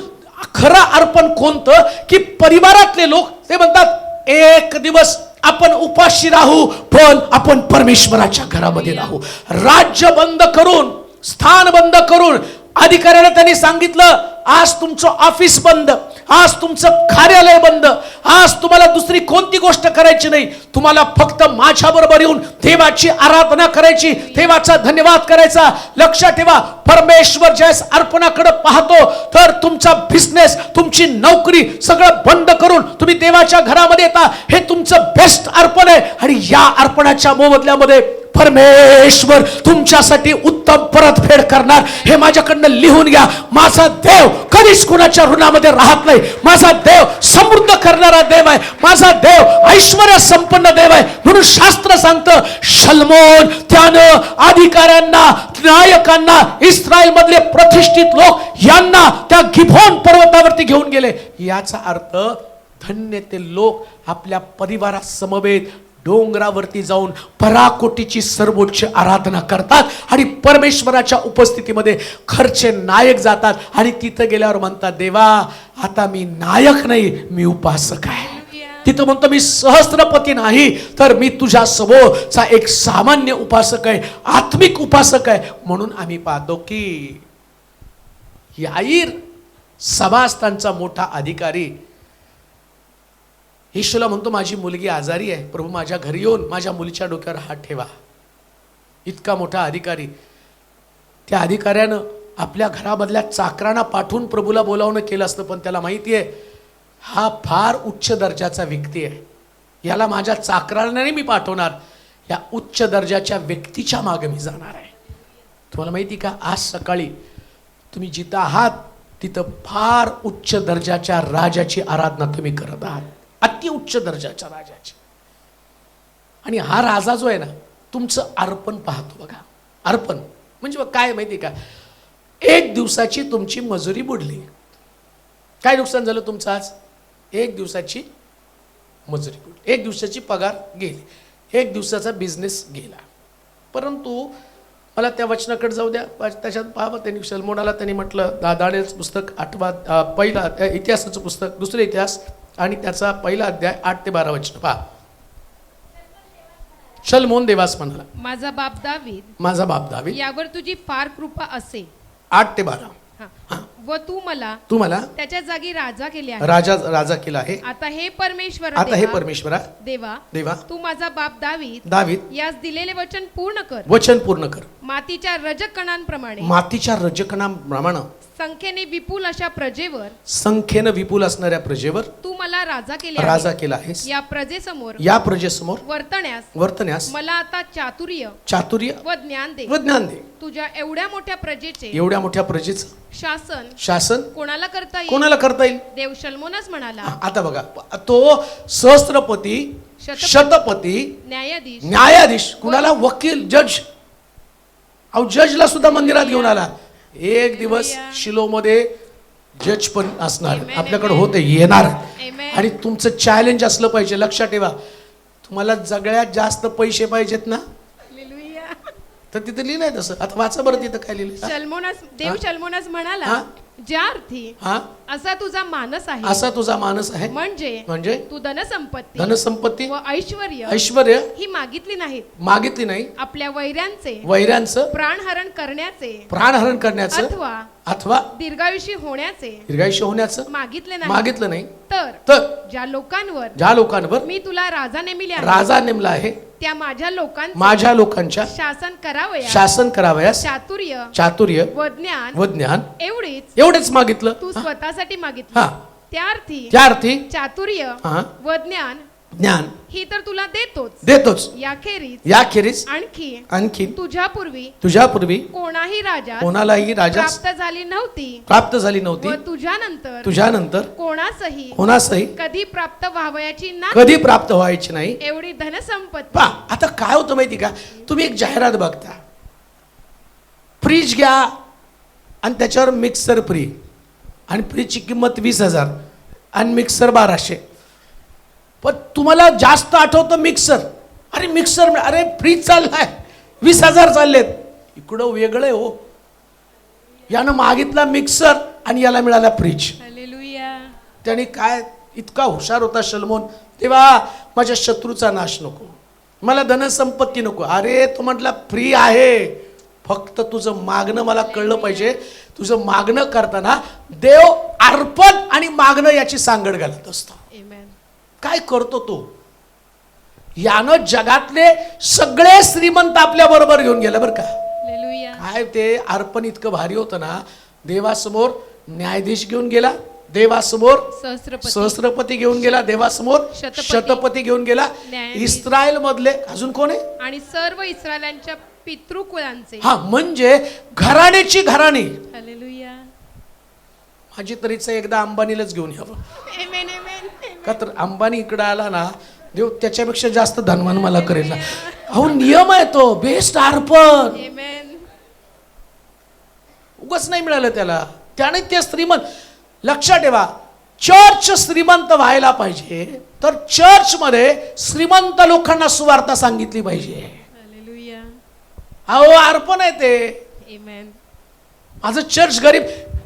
Speaker 2: खरं अर्पण कोणतं की परिवारातले लोक ते म्हणतात एक दिवस आपण उपाशी राहू पण आपण परमेश्वराच्या घरामध्ये राहू. राज्य बंद करून, स्थान बंद करून, अधिकाऱ्याला त्यांनी सांगितलं आज तुमचं ऑफिस बंद, आज तुमचं कार्यालय बंद, आज तुम्हाला दुसरी कोणती गोष्ट करायची नाही, तुम्हाला फक्त माझ्या बरोबर येऊन देवाची आराधना करायची, देवाचा धन्यवाद करायचा. लक्षात ठेवा, परमेश्वर ज्यास अर्पणाकडे पाहतो तर तुमचा बिझनेस, तुमची नोकरी सगळं बंद करून तुम्ही देवाच्या घरामध्ये येता. हे तुमचं बेस्ट अर्पण आहे. आणि या अर्पणाच्या मोबदल्यामध्ये परमेश्वर तुमच्यासाठी उत्तम परतफेड करणार. हे माझ्याकडनं लिहून घ्या. माझा देव कधीच कुणाच्या ऋणामध्ये राहत नाही. माझा देव समृद्ध करणारा देव आहे. माझा देव ऐश्वर्य संपन्न देव आहे. म्हणून शास्त्र सांगतं शल्मोन त्यानं अधिकाऱ्यांना, नायकांना, इस्रायल मधले प्रतिष्ठित लोक यांना त्या गिबोन पर्वतावरती घेऊन गेले. याचा अर्थ धन्य ते लोक आपल्या परिवारासमवेत डोंगरावरती जाऊन पराकोटीची सर्वोच्च आराधना करतात आणि परमेश्वराच्या उपस्थितीमध्ये खरचे नायक जातात आणि तिथं गेल्यावर म्हणतात देवा आता मी नायक नाही, मी उपासक आहे. तिथं म्हणतो मी सहस्त्रपती नाही तर मी तुझ्या समोरचा एक सामान्य उपासक आहे, आत्मिक उपासक आहे. म्हणून आम्ही पाहतो की याईर सभास्थानचा मोठा अधिकारी येशूला म्हणतो माझी मुलगी आजारी आहे, प्रभू माझ्या घरी येऊन माझ्या मुलीच्या डोक्यावर हात ठेवा. इतका मोठा अधिकारी, त्या अधिकाऱ्यानं आपल्या घरामधल्या चाकरांना पाठवून प्रभूला बोलावणं केलं असतं, पण त्याला माहिती आहे हा फार उच्च दर्जाचा व्यक्ती आहे, याला माझ्या चाकरांना नाही मी पाठवणार, या उच्च दर्जाच्या व्यक्तीच्या मागे मी जाणार आहे. तुम्हाला माहिती का, आज सकाळी तुम्ही जिथं आहात तिथं फार उच्च दर्जाच्या राजाची आराधना तुम्ही करत आहात, अति उच्च दर्जाच्या राजाची. आणि हा राजा जो आहे ना, तुमचं अर्पण पाहतो बघा. अर्पण म्हणजे काय माहिती का, एक दिवसाची तुमची मजुरी बुडली. काय नुकसान झालं तुमचं आज? एक दिवसाची मजुरी बुडली, एक दिवसाची पगार गेली, एक दिवसाचा बिझनेस गेला. परंतु मला त्या वचनाकडे जाऊ द्या. त्याच्यात पहा, त्यांनी शल्मोनाला त्यांनी म्हटलं दानिएलचं पुस्तक 8 पहिला इतिहासाचं पुस्तक, दुसरे इतिहास आणि त्याचा पहिला अध्याय 8 ते 12 वचन पहा. शल्मोन देवास म्हणाला
Speaker 3: माझा बाप दावीद,
Speaker 2: माझा बाप दावीद,
Speaker 3: यावर तुझी फार कृपा असे.
Speaker 2: 8 ते 12.
Speaker 3: व तू मला त्याच्या जागी राजा केले आहे.
Speaker 2: राजा केला आहे.
Speaker 3: आता हे परमेश्वरा देवा तू माझा बाप दावीद यास दिलेले वचन पूर्ण कर. मातीच्या रजकणांप्रमाणे संख्येने विपुल असणाऱ्या प्रजेवर तू मला राजा केला आहेस. या प्रजेसमोर वर्तण्यास मला आता चातुर्य व ज्ञान दे. तुझ्या एवढ्या मोठ्या प्रजेचे शासन कोणाला करता येईल? देव शल्मोनास म्हणाला.
Speaker 2: आता बघा, तो सहस्त्रपती, शतपती, न्यायाधीश, कुणाला? वकील, जज. अहो जजला सुद्धा मंदिरात घेऊन आला. एक दिवस शिलोमध्ये जज पण असणार, आपल्याकडे होते, येणार. आणि तुमचं चॅलेंज असलं पाहिजे. लक्षात ठेवा, तुम्हाला सगळ्यात जास्त पैसे पाहिजेत ना, तर तिथे लिहिलंय तसं. आता वाचा बरं तिथं काय लिहिलंय.
Speaker 3: देव शल्मोनास म्हणाला ज्या अर्थी असा तुझा मानस आहे, म्हणजे तू धनसंपत्ती व ऐश्वर्य ही मागितली नाही, आपल्या वैऱ्यांचं प्राणहरण करण्याचे अथवा दीर्घायुषी होण्याचं मागितलं नाही. तर ज्या लोकांवर मी तुला राजा नेमला आहे त्या माझ्या लोकांच्या शासन करावयास चातुर्य व ज्ञान एवढेच मागितलं. तू स्वतःसाठी मागितलं. त्या अर्थी चातुर्य व ज्ञान
Speaker 2: ज्ञान
Speaker 3: ही तर तुला देतोच
Speaker 2: देतोच.
Speaker 3: याखेरीज आणखी तुझ्यापूर्वी कोणाही राजा प्राप्त झाली नव्हती व तुझ्यानंतर कोणासही कधी प्राप्त व्हावयाची नाही एवढी धनसंपत्ती.
Speaker 2: आता काय होतं माहिती का, तुम्ही एक जाहिरात बघता, फ्रीज घ्या आणि त्याच्यावर मिक्सर फ्री, आणि फ्रीजची किंमत 20,000 आणि मिक्सर 1200. पण तुम्हाला जास्त आठवतं मिक्सर. अरे मिक्सर, अरे फ्रीज चाललाय 20,000 चाललेत. इकडं वेगळं आहे हो, यानं मागितला मिक्सर आणि याला मिळाला फ्रीज.
Speaker 3: हालेलुया.
Speaker 2: त्याने काय इतका हुशार होता शलमोन, तेव्हा माझ्या शत्रूचा नाश नको, मला धनसंपत्ती नको. अरे तो म्हटला फ्री आहे, फक्त तुझं मागणं मला कळलं पाहिजे. तुझं मागणं करताना देव अर्पण आणि मागणं याची सांगड घालत असतो. काय करतो तो, यानं जगातले सगळे श्रीमंत आपल्या बरोबर घेऊन गेला बरं का. काय ते अर्पण इतकं भारी होतं ना, देवासमोर न्यायाधीश घेऊन गेला, देवासमोर सहस्त्रपती घेऊन गेला, देवासमोर शतपती घेऊन गेला, इस्रायल मधले अजून कोण आहे,
Speaker 3: आणि सर्व इस्रायलांच्या पितृकुलांचे.
Speaker 2: हा म्हणजे घराण्याची घराणी.
Speaker 3: हालेलुया.
Speaker 2: माझी तरीच एकदा अंबानीलाच घेऊन यावं. का तर अंबानी इकडे आला ना, देव त्याच्यापेक्षा जास्त धनवान मला करेल ना. अहो नियम आहे तो, बेस्ट अर्पण. उगाच नाही मिळालं त्याला, त्याने ते श्रीमंत. लक्षात ठेवा, चर्च श्रीमंत व्हायला पाहिजे तर चर्च मध्ये श्रीमंत लोकांना सुवार्ता सांगितली पाहिजे. अहो अर्पण आहे ते. माझं चर्च गरीब.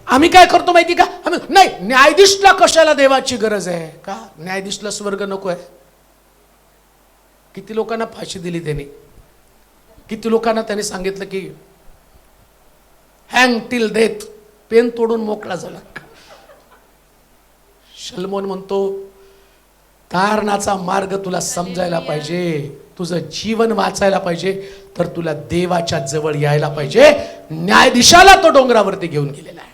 Speaker 2: आम्ही काय करतो माहिती का, आम्ही नाही, न्यायाधीशला कशाला देवाची गरज आहे का, न्यायाधीशला स्वर्ग नको आहे. किती लोकांना फाशी दिली त्यांनी, किती लोकांना त्यांनी सांगितलं की हँग टिल डेथ, पेन तोडून मोकळा झाला. शलमोन म्हणतो तारणाचा मार्ग तुला समजायला पाहिजे, तुझं जीवन वाचायला पाहिजे, तर तुला देवाच्या जवळ यायला पाहिजे. न्यायाधीशाला तो डोंगरावरती घेऊन गेलेला आहे.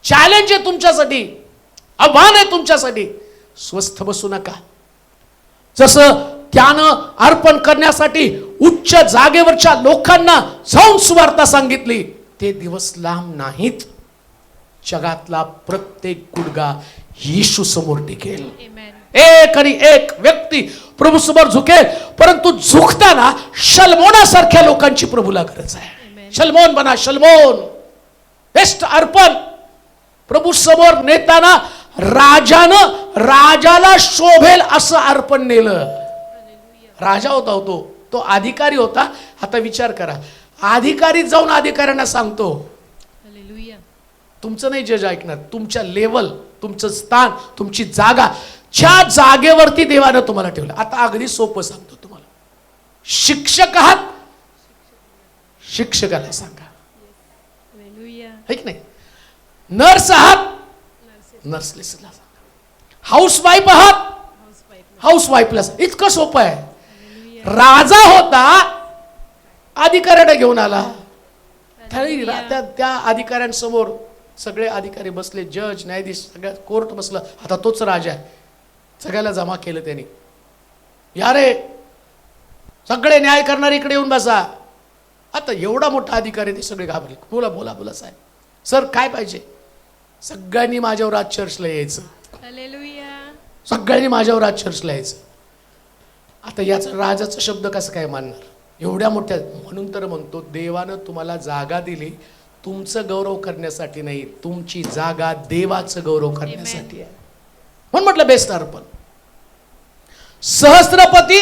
Speaker 2: चॅलेंज आहे तुमच्यासाठी, आव्हान आहे तुमच्यासाठी. स्वस्थ बसू नका. जसं त्यानं अर्पण करण्यासाठी उच्च जागेवरच्या लोकांना जाऊन सुवार्ता सांगितली, ते दिवस लांब नाहीत. जगातला प्रत्येक गुडघा येशू समोर टिकेल. एक आणि एक व्यक्ती प्रभू समोर झुकेल, परंतु झुकताना शलमोनासारख्या लोकांची प्रभूला गरज आहे. शलमोन बना, शलमोन. बेस्ट अर्पण. प्रभू समोर नेताना राजाला शोभेल असं अर्पण नेलं. राजा होता तो अधिकारी होता. आता विचार करा, अधिकारी जाऊन अधिकाऱ्यांना सांगतो, तुमचं नाही जज ऐकणार, तुमच्या लेवल, तुमचं स्थान, तुमची जागा, ज्या जागेवरती देवानं तुम्हाला ठेवलं. आता अगदी सोपं सांगतो तुम्हाला, शिक्षक आहात, शिक्षकाला सांगा, है की नाही. नर्स आहात, नर्सला सांगा. हाऊसवाईफ आहात, हाऊसवाईफला. इतकं सोपं आहे. राजा होता, अधिकाऱ्याने घेऊन आला. त्या अधिकाऱ्यांसमोर सगळे अधिकारी बसले, जज, न्यायाधीश, सगळ्या कोर्ट बसलं. आता तोच राजा आहे. सगळ्याला जमा केलं त्यांनी. या रे सगळे न्याय करणारे इकडे येऊन बसा. आता एवढा मोठा अधिकारी, ते सगळे घाबरले. बोला बोला बोला साहेब, सर काय पाहिजे. सगळ्यांनी माझ्यावर आज चर्चला यायचं. सगळ्यांनी माझ्यावर आज चर्चला यायचं. आता याचा राजाचा शब्द कसं काय मानणार एवढ्या मोठ्या. म्हणून तर म्हणतो, देवानं तुम्हाला जागा दिली तुमचं गौरव करण्यासाठी नाही, तुमची जागा देवाचं गौरव करण्यासाठी आहे. म्हणून म्हटलं बेस्ट अर्पण. सहस्त्रपती,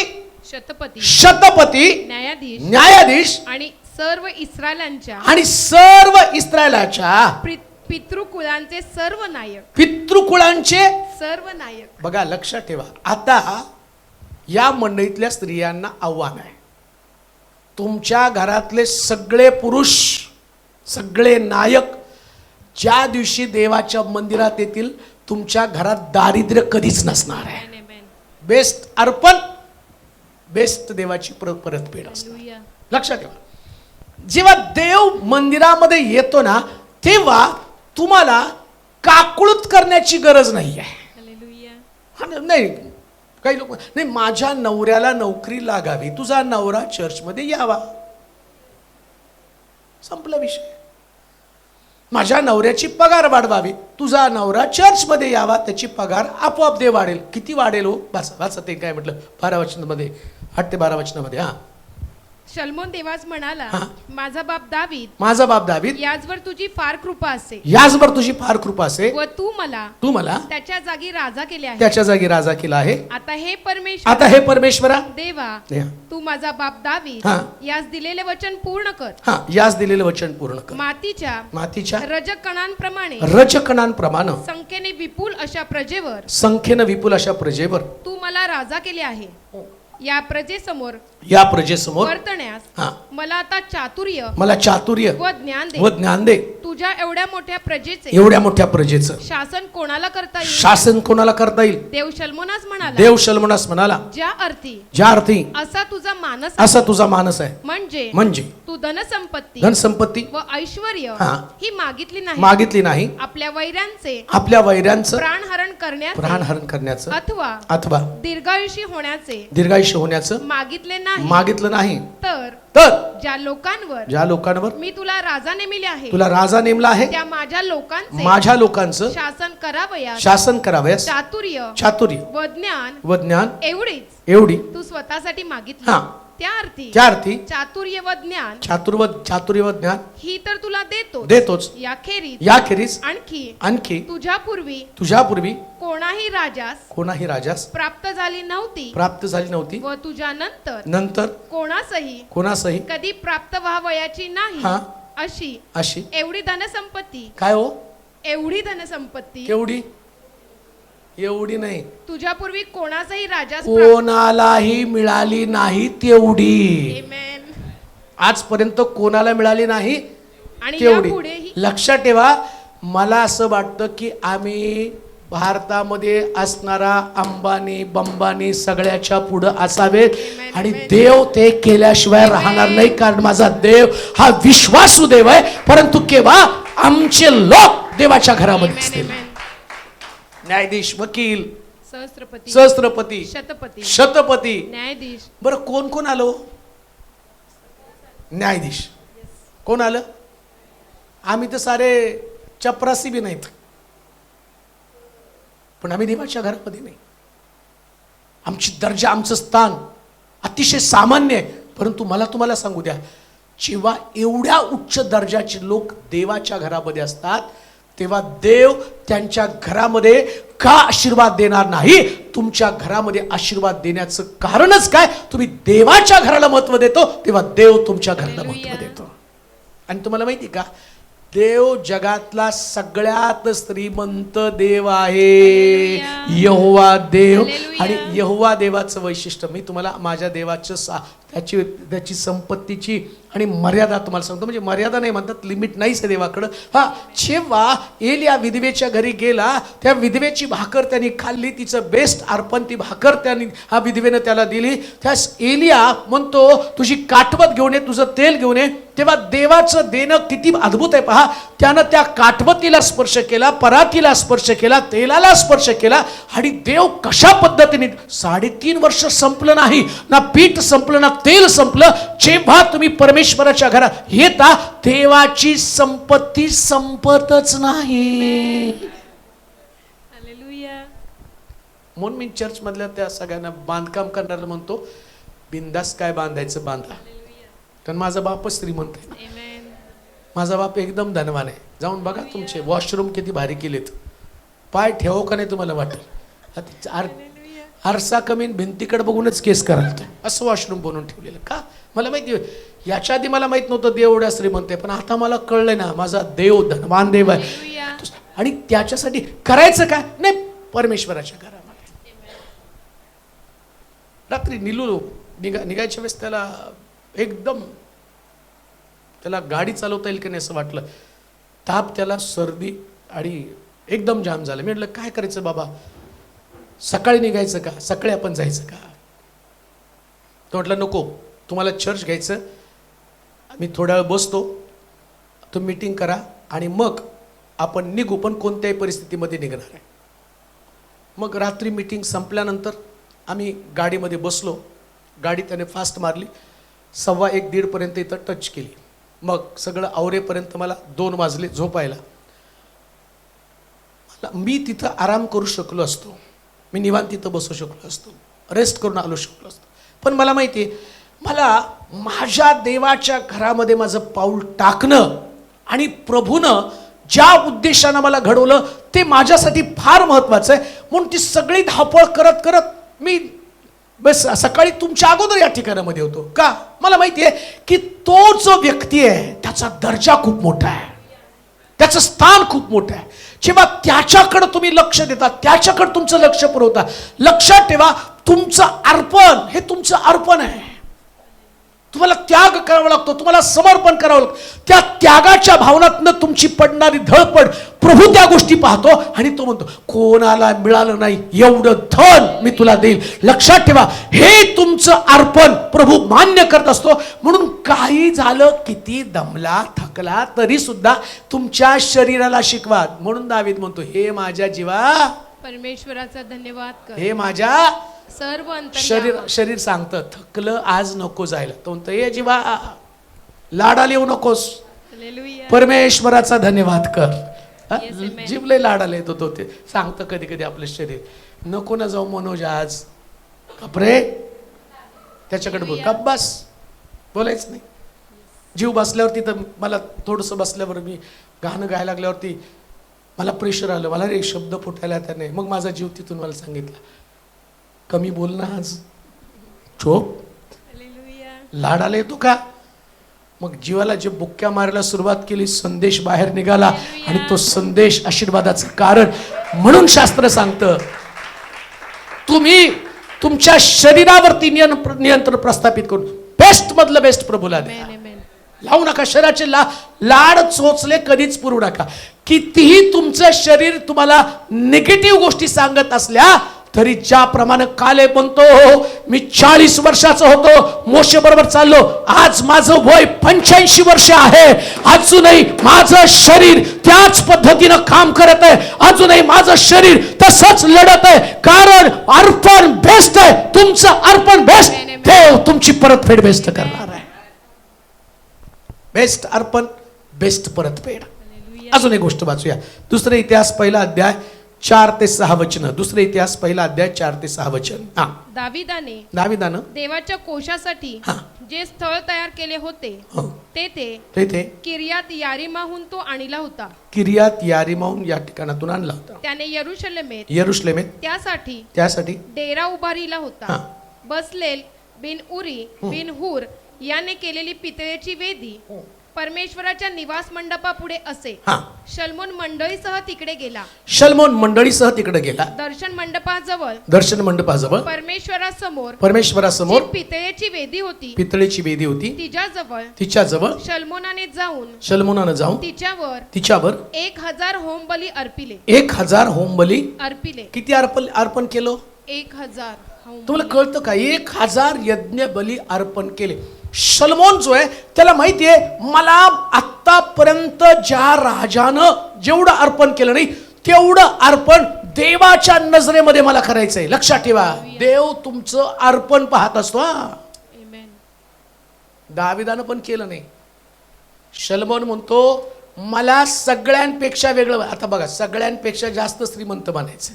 Speaker 2: शतपती, न्यायाधीश आणि सर्व इस्रायलाच्या
Speaker 3: पितृकुलांचे सर्व नायक.
Speaker 2: बघा लक्षात ठेवा, आता या मंडळीतल्या स्त्रियांना आव्हान आहे. तुमच्या घरातले सगळे पुरुष, सगळे नायक ज्या दिवशी देवाच्या मंदिरात येतील, तुमच्या घरात दारिद्र्य कधीच नसणार आहे. बेस्ट अर्पण, बेस्ट देवाची परतफेड असते. लक्षात ठेवा, जेव्हा देव मंदिरामध्ये येतो ना, तेव्हा तुम्हाला काकुळत करण्याची गरज नाही आहे. नाही, काही लोक नाही, माझ्या नवऱ्याला नोकरी लागावी, तुझा नवरा चर्चमध्ये यावा, संपला विषय. माझ्या नवऱ्याची पगार वाढवावी, तुझा नवरा चर्चमध्ये यावा, त्याची पगार आपोआप दे वाढेल. किती वाढेल हो? वाचा ते काय म्हटलं 12 वचनामध्ये, 8 ते 12 वचनामध्ये. हा,
Speaker 3: शल्मोन देवास म्हणाला,
Speaker 2: हा.
Speaker 3: माझा बाप दावीद,
Speaker 2: माझा बाप दावीद,
Speaker 3: याचवर तुझी फार कृपा असे
Speaker 2: याचवर तुझी फार कृपा असे,
Speaker 3: व तू मला त्याच्या जागी राजा केले आहे.
Speaker 2: त्याच्या जागी राजा केला आहे.
Speaker 3: आता हे परमेश्वर,
Speaker 2: आता हे परमेश्वरा
Speaker 3: देवा,
Speaker 2: देवा,
Speaker 3: तू माझा बाप दावीद
Speaker 2: हा.
Speaker 3: यास दिलेले वचन पूर्ण कर.
Speaker 2: हा, यास दिलेलं वचन पूर्ण कर.
Speaker 3: मातीच्या रजकणांप्रमाणे
Speaker 2: रजकणांप्रमाणे
Speaker 3: संख्येने विपुल अशा प्रजेवर,
Speaker 2: संख्येनं विपुल अशा प्रजेवर
Speaker 3: तू मला राजा केले आहे. या प्रजेसमोर वर्तण्यास
Speaker 2: हा,
Speaker 3: मला आता चातुर्य
Speaker 2: मला चातुर्य
Speaker 3: व ज्ञान दे.
Speaker 2: व ज्ञान दे.
Speaker 3: तुझ्या एवढ्या मोठ्या प्रजेचे
Speaker 2: एवढ्या मोठ्या प्रजेचं
Speaker 3: शासन कोणाला करता येईल?
Speaker 2: शासन कोणाला करता येईल?
Speaker 3: देव शल्मोनास म्हणाला,
Speaker 2: देव शल्मोनास म्हणाला,
Speaker 3: ज्या
Speaker 2: ज्या अर्थी
Speaker 3: असा तुझा मानस आहे,
Speaker 2: असा तुझा मानस आहे,
Speaker 3: म्हणजे तू धनसंपत्ती
Speaker 2: धनसंपत्ती
Speaker 3: व ऐश्वर्य
Speaker 2: हा.
Speaker 3: ही मागितली नाही,
Speaker 2: मागितली नाही,
Speaker 3: आपल्या वैऱ्यांचे
Speaker 2: वैरांचं
Speaker 3: प्राणहरण करण्याचे
Speaker 2: प्राणहरण करण्याचं
Speaker 3: अथवा
Speaker 2: दीर्घायुषी
Speaker 3: दीर्घायुषी
Speaker 2: होण्याचं
Speaker 3: मागितलं नाही.
Speaker 2: तर
Speaker 3: ज्या लोकांवर मी तुला राजा नेमिले आहे,
Speaker 2: तुला राजा नेमला आहे,
Speaker 3: त्या माझ्या लोकांचं शासन करावयास चातुर्य व ज्ञान एवढी तू स्वतःसाठी मागितली. त्या अर्थी चातुर्य व ज्ञान ही तर तुला देतोच. याखेरीज आणखी तुझ्या पूर्वी कोणाही राजास प्राप्त झाली नव्हती व तुझ्या नंतर कोणासही कधी प्राप्त व्हावयाची नाही अशी एवढी धनसंपत्ती.
Speaker 2: काय हो?
Speaker 3: एवढी धनसंपत्ती
Speaker 2: एवढी नाही,
Speaker 3: तुझ्यापूर्वी कोणाचाही राजास
Speaker 2: कोणालाही मिळाली नाही तेवढी.
Speaker 3: Amen.
Speaker 2: आजपर्यंत कोणाला मिळाली नाही
Speaker 3: आणि
Speaker 2: तेवढी.
Speaker 3: यापुढेही
Speaker 2: लक्षात ठेवा, मला असं वाटतं की आम्ही भारतामध्ये असणारा अंबानी बंबानी सगळ्याच्या पुढं असावे, आणि देव ते केल्याशिवाय राहणार नाही. कारण माझा देव हा विश्वासू देव आहे, परंतु केव्हा आमचे लोक देवाच्या घरामध्ये असतील. न्यायाधीश, वकील, सहस्त्रपती, शतपती,
Speaker 3: न्यायाधीश.
Speaker 2: बरं कोण कोण आलो? न्यायाधीश कोण आलं? आम्ही तर सारे चपरासी बी नाहीत, पण आम्ही देवाच्या घरामध्ये नाही. आमची दर्जा, आमचं स्थान अतिशय सामान्य आहे. परंतु मला तुम्हाला सांगू द्या, जेव्हा एवढ्या उच्च दर्जाचे लोक देवाच्या घरामध्ये असतात, तेव्हा देव त्यांच्या घरामध्ये का आशीर्वाद देणार नाही? तुमच्या घरामध्ये आशीर्वाद देण्याचं कारणच काय? तुम्ही देवाच्या घराला महत्व देतो, तेव्हा देव तुमच्या घराला महत्व देतो. आणि तुम्हाला माहिती का, देव जगातला सगळ्यात श्रीमंत देव आहे, यहोवा देव. आणि यहोवा देवाचं वैशिष्ट्य मी तुम्हाला माझ्या देवाचं त्याची संपत्तीची आणि मर्यादा तुम्हाला सांगतो. म्हणजे मर्यादा नाही म्हणतात, लिमिट नाहीच आहे देवाकडं. हा, जेव्हा एलिया विधवेच्या घरी गेला, त्या विधवेची भाकर त्यांनी खाल्ली, तिचं बेस्ट अर्पण ती भाकर हा विधवेनं त्याला दिली. त्या एलिया म्हणतो, तुझी काठवत घेऊन ये, तुझं तेल घेऊन ये. तेव्हा देवाचं देणं किती अद्भुत आहे पहा. त्यानं त्या काठवतीला स्पर्श केला, परातीला स्पर्श केला, तेलाला स्पर्श केला, आणि देव कशा पद्धतीने 3.5 वर्ष संपलं नाही, ना पीठ संपलं ना तेल संपलं. जेव्हा तुम्ही परमेश्वराच्या घरात येता, देवाची संपत्ती संपतच नाही. म्हणून मी चर्च मधल्या त्या सगळ्यांना बांधकाम करणारा म्हणतो, बिंदास काय बांधायचं बांधा. कारण माझा बापच श्रीमंत आहे, माझा बाप एकदम धनवान आहे. जाऊन बघा तुमचे वॉशरूम किती भारी केलेत, पाय ठेवू का नाही तुम्हाला वाटेल. आरसा कमी भिंतीकडे बघूनच केस कराल, असं वॉशरूम बनवून ठेवलेलं का? मला माहिती, याच्या आधी मला माहित नव्हतं देव एवढ्या श्रीमंत आहे, पण आता मला कळलंय ना, माझा देव धनवान देव आहे. आणि त्याच्यासाठी करायचं काय नाही, परमेश्वराच्या घरामध्ये. रात्री निघायच्या वेळेस त्याला गाडी चालवता येईल की नाही असं वाटलं. ताप, त्याला सर्दी आणि एकदम जाम झालं. मी म्हटलं काय करायचं बाबा, सकाळी निघायचं का, सकाळी आपण जायचं का? तो म्हटलं नको, तुम्हाला चर्च घ्यायचं, मी थोडा वेळ बसतो, तुम्ही मीटिंग करा आणि मग आपण निघू, पण कोणत्याही परिस्थितीमध्ये निघणार आहे. मग रात्री मीटिंग संपल्यानंतर आम्ही गाडीमध्ये बसलो, गाडी त्याने फास्ट मारली, 1:15-1:30 पर्यंत इथं टच केली. मग सगळं आवरेपर्यंत मला 2 वाजले झोपायला. मी तिथं आराम करू शकलो असतो, मी निवांत तिथं बसू शकलो असतो, रेस्ट करून आलो शकलो असतो. पण मला माहिती आहे, मला माझ्या देवाच्या घरामध्ये माझं पाऊल टाकणं आणि प्रभूनं ज्या उद्देशानं मला घडवलं ते माझ्यासाठी फार महत्त्वाचं आहे. म्हणून ती सगळी धावपळ करत करत मी बस सकाळी तुमच्या अगोदर या ठिकाणामध्ये होतो. का? मला माहिती आहे की तो जो व्यक्ती आहे त्याचा दर्जा खूप मोठा आहे, त्याचं स्थान खूप मोठं आहे. जेव्हा त्याच्याकडे तुम्ही लक्ष देता, त्याच्याकडे तुमचं लक्ष पुरवता, लक्षात ठेवा तुमचं अर्पण हे तुमचं अर्पण आहे. तुम्हाला त्याग करावा लागतो, तुम्हाला समर्पण करावं लागतं. त्या त्यागाच्या भावनातनं तुमची पडणारी धडपड प्रभू त्या गोष्टी पाहतो आणि तो म्हणतो कोणाला मिळालं नाही एवढं धन मी तुला देईल. लक्षात ठेवा हे तुमचं अर्पण प्रभू मान्य करत असतो. म्हणून काही झालं, किती दमला थकला तरी सुद्धा तुमच्या शरीराला शिकवा. म्हणून दावीद म्हणतो हे माझ्या जीवा
Speaker 3: परमेश्वराचा धन्यवाद कर.
Speaker 2: हे माझ्या
Speaker 3: सर्व अंतर्यामी
Speaker 2: शरीर सांगतं थकलं आज नको जायला, तो म्हणतो हे जीवा लाडाला येऊ नकोस,
Speaker 3: हालेलुया.
Speaker 2: परमेश्वराचा धन्यवाद कर.
Speaker 3: Yes, amen.
Speaker 2: जीवलय लाडाला येतो तो, ते सांगतं कधी कधी आपलं शरीर नको ना जाऊ मनोज आज, कपरे त्याच्याकडे बोल, गप बस, बोलायच नाही. जीव बसल्यावरती तर मला थोडंसं बसल्यावर मी गाणं गायला लागल्यावरती मला प्रेशर आलं, मला रे शब्द फुटायला त्याने. मग माझा जीव तिथून मला सांगितलं कमी बोल ना आज, चोप,
Speaker 3: हालेलुया.
Speaker 2: लाडाला येतो का? मग जीवाला जे बुक्क्या मारायला सुरुवात केली, संदेश बाहेर निघाला आणि तो संदेश आशीर्वादाचं कारण. म्हणून शास्त्र सांगतं तुम्ही तुमच्या शरीरावरती नियंत्रण प्रस्थापित करून बेस्ट मधलं बेस्ट प्रभूला द्या.
Speaker 3: Amen, amen.
Speaker 2: लावू नका शरीराचे लाड चोचले कधीच पुरू नका. कितीही तुमचं शरीर तुम्हाला निगेटिव्ह गोष्टी सांगत असल्या तरी ज्याप्रमाणे काले म्हणतो मी 40 वर्षाचा होतो, मोशे बरोबर चाललो, आज माझं वय 85 वर्ष आहे, अजूनही माझं शरीर त्याच पद्धतीनं काम करत आहे, अजूनही माझं शरीर तसंच लढत आहे. कारण अर्पण बेस्ट आहे, तुमचं अर्पण बेस्ट, देव तुमची परतफेड बेस्ट करणार आहे. बेस्ट अर्पण, बेस्ट परतफेड. अजून एक गोष्ट वाचूया, दुसरे इतिहास पहिला अध्याय 4 ते 6 वचन. दुसरे इतिहास पहिला अध्याय 4 ते 6 वचन. दाविदानं
Speaker 3: देवाच्या कोशासाठी
Speaker 2: हा.
Speaker 3: जे स्थळ तयार केले होते
Speaker 2: हो.
Speaker 3: तेथे किर्यात यारीमाहून तो आणला होता.
Speaker 2: किर्यात यारीमाहून या ठिकाणातून आणला होता.
Speaker 3: त्याने
Speaker 2: यरुशलेमेत
Speaker 3: त्यासाठी डेरा उभारिला
Speaker 2: हा.
Speaker 3: होता. बसलेल बिन उरी बिन हूर याने केलेली पितळेची वेदी परमेश्वराच्या निवास मंडपापुढे असे.
Speaker 2: हा.
Speaker 3: शल्मोन मंडळीसह तिकडे गेला.
Speaker 2: शल्मोन मंडळीसह तिकडे गेला.
Speaker 3: दर्शन मंडपाजवळ
Speaker 2: परमेश्वरासमोर
Speaker 3: जी पितळेची वेदी होती
Speaker 2: पितळेची वेदी होती
Speaker 3: तिच्याजवळ शल्मोनाने जाऊन तिच्यावर 1000 होमबली अर्पिले.
Speaker 2: 1000 होमबली
Speaker 3: अर्पिले.
Speaker 2: किती अर्पण केलं?
Speaker 3: 1000.
Speaker 2: तुम्हाला कळतं का? 1000 यज्ञ बली अर्पण केले. शल्मोन जो आहे त्याला माहिती आहे मला आतापर्यंत ज्या राजानं जेवढं अर्पण केलं नाही तेवढं अर्पण देवाच्या नजरेमध्ये मला करायचंय. लक्षात ठेवा देव तुमचं अर्पण पाहत असतो.
Speaker 3: Amen.
Speaker 2: दाविदानं पण केलं नाही. शल्मोन म्हणतो मला सगळ्यांपेक्षा वेगळं. आता बघा सगळ्यांपेक्षा जास्त श्रीमंत बनायचं.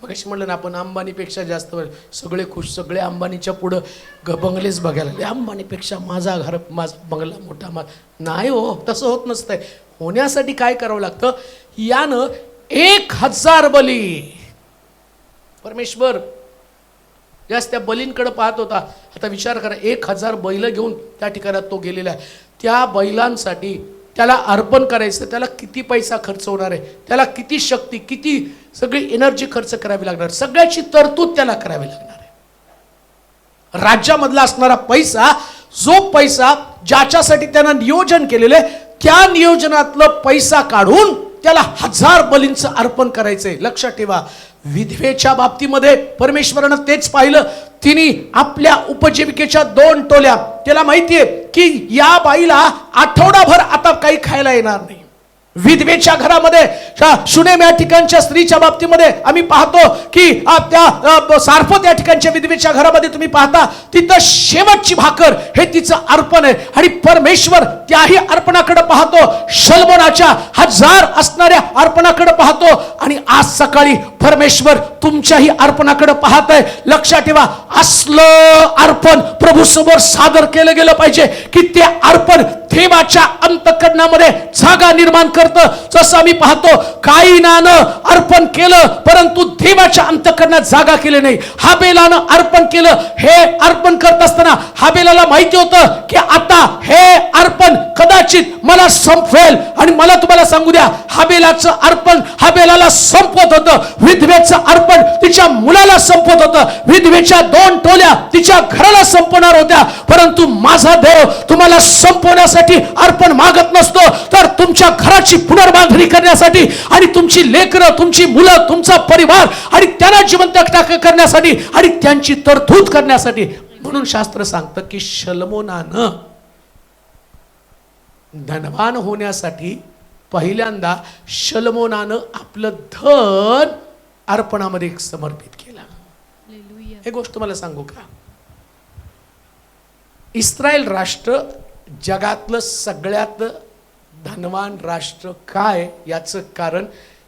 Speaker 2: मग अशी म्हणलं ना आपण अंबानीपेक्षा जास्त, सगळे खुश, सगळे अंबानीच्या पुढं बंगलेच बघायला लागले. अंबानीपेक्षा माझा बंगला मोठा. नाही हो, तसं होत नसतंय. होण्यासाठी काय करावं लागतं? यानं 1000 बली. परमेश्वर जास्त त्या बलींकडे पाहत होता. आता विचार करा 1000 बैल घेऊन त्या ठिकाणात तो गेलेला आहे. त्या बैलांसाठी त्याला अर्पण करायचं, त्याला किती पैसा खर्च होणार आहे, त्याला किती शक्ती, किती सगळी एनर्जी खर्च करावी लागणार, सगळ्याची तरतूद त्याला करावी लागणार आहे. राज्यामधला असणारा पैसा, जो पैसा ज्याच्यासाठी त्यानं नियोजन केलेलं आहे त्या नियोजनातलं पैसा काढून त्याला 1000 बलींचं अर्पण करायचंय. लक्षात ठेवा विधवेच्या बाबतीमध्ये परमेश्वरानं तेच पाहिलं. तिने आपल्या उपजीविकेच्या 2 टोल्या, त्याला माहितीये की या बाईला आठवडाभर आता काही खायला येणार नाही. विधवेच्या घरामध्ये शुनेम या ठिकाणच्या स्त्रीच्या बाबतीमध्ये आम्ही पाहतो की त्या सारफत या ठिकाणच्या विधवेच्या घरामध्ये तुम्ही पाहता तिथं शेवटची भाकर हे तिचं अर्पण आहे आणि परमेश्वर त्याही अर्पणाकडे पाहतो, शल्मोनाच्या 1000 असणाऱ्या अर्पणाकडे पाहतो आणि आज सकाळी परमेश्वर तुमच्याही अर्पणाकडे पाहत आहे. लक्षात ठेवा, असलं अर्पण प्रभू समोर सादर केलं गेलं पाहिजे की ते अर्पण देवाच्या अंतःकरणामध्ये जागा निर्माण करतं. जसं आम्ही पाहतो काईनानं अर्पण केलं परंतु देवाच्या अंतःकरणात जागा केली नाही. हाबेलानं अर्पण केलं. हे अर्पण करत असताना हाबेलाला माहिती होतं की आता हे अर्पण कदाचित मला संपवेल आणि मला तुम्हाला सांगू द्या, हाबेलाचं अर्पण हाबेलाला संपवत होतं, विधवेचं अर्पण तिच्या मुलाला संपवत होतं, विधवेच्या 2 टोल्या तिच्या घराला संपवणार होत्या. परंतु माझा देव तुम्हाला संपवण्यासाठी अर्पण मागत नसतो, तर तुमच्या घराची पुनर्बांधणी करण्यासाठी आणि तुमची लेकरं, तुमची मुलं, तुमचा परिवार आणि त्यांना जिवंत करण्यासाठी आणि त्यांची तरतूद करण्यासाठी. म्हणून शास्त्र सांगतं की शल्मोनानं धनवान होण्यासाठी पहिल्यांदा शल्मोनानं आपलं धन अर्पणामध्ये समर्पित केलं. हे गोष्ट मला सांगू का, इस्रायल राष्ट्र जगातलं सगळ्यात धनवान राष्ट्र काय याचं कारण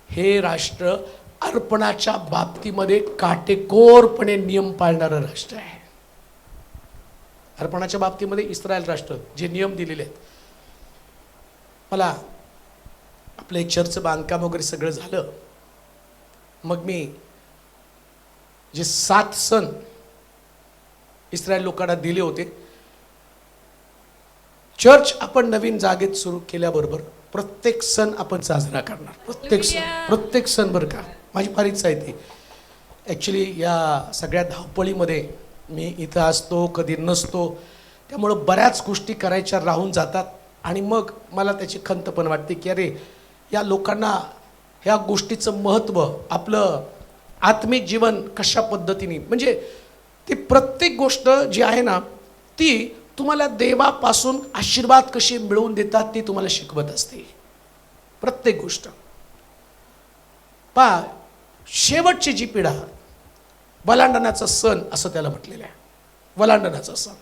Speaker 2: हे राष्ट्र अर्पणाच्या बाबतीमध्ये काटेकोरपणे नियम पाळणारं राष्ट्र आहे. अर्पणाच्या बाबतीमध्ये इस्रायल राष्ट्र जे नियम दिलेले आहेत. मला आपलं चर्च बांधकाम वगैरे सगळं झालं, मग मी जे 7 सण इस्रायल लोकांना दिले होते, चर्च आपण नवीन जागेत सुरू केल्याबरोबर प्रत्येक सण आपण साजरा करणार. प्रत्येक सण बरं का, माझी फार इच्छा आहे ती. ॲक्च्युली या सगळ्या धावपळीमध्ये मी इथं असतो, कधी नसतो, त्यामुळं बऱ्याच गोष्टी करायच्या राहून जातात आणि मग मला त्याची खंत पण वाटते की अरे या लोकांना ह्या गोष्टीचं महत्त्व, आपलं आत्मिक जीवन कशा पद्धतीने, म्हणजे ती प्रत्येक गोष्ट जी आहे ना ती तुम्हाला देवापासून आशीर्वाद कसे मिळवून देतात ते तुम्हाला शिकवत असते. प्रत्येक गोष्ट पहा, शेवटची जी पिढा, वलांडणाचा सण असं त्याला म्हटलेलं आहे. वलांडणाचा सण,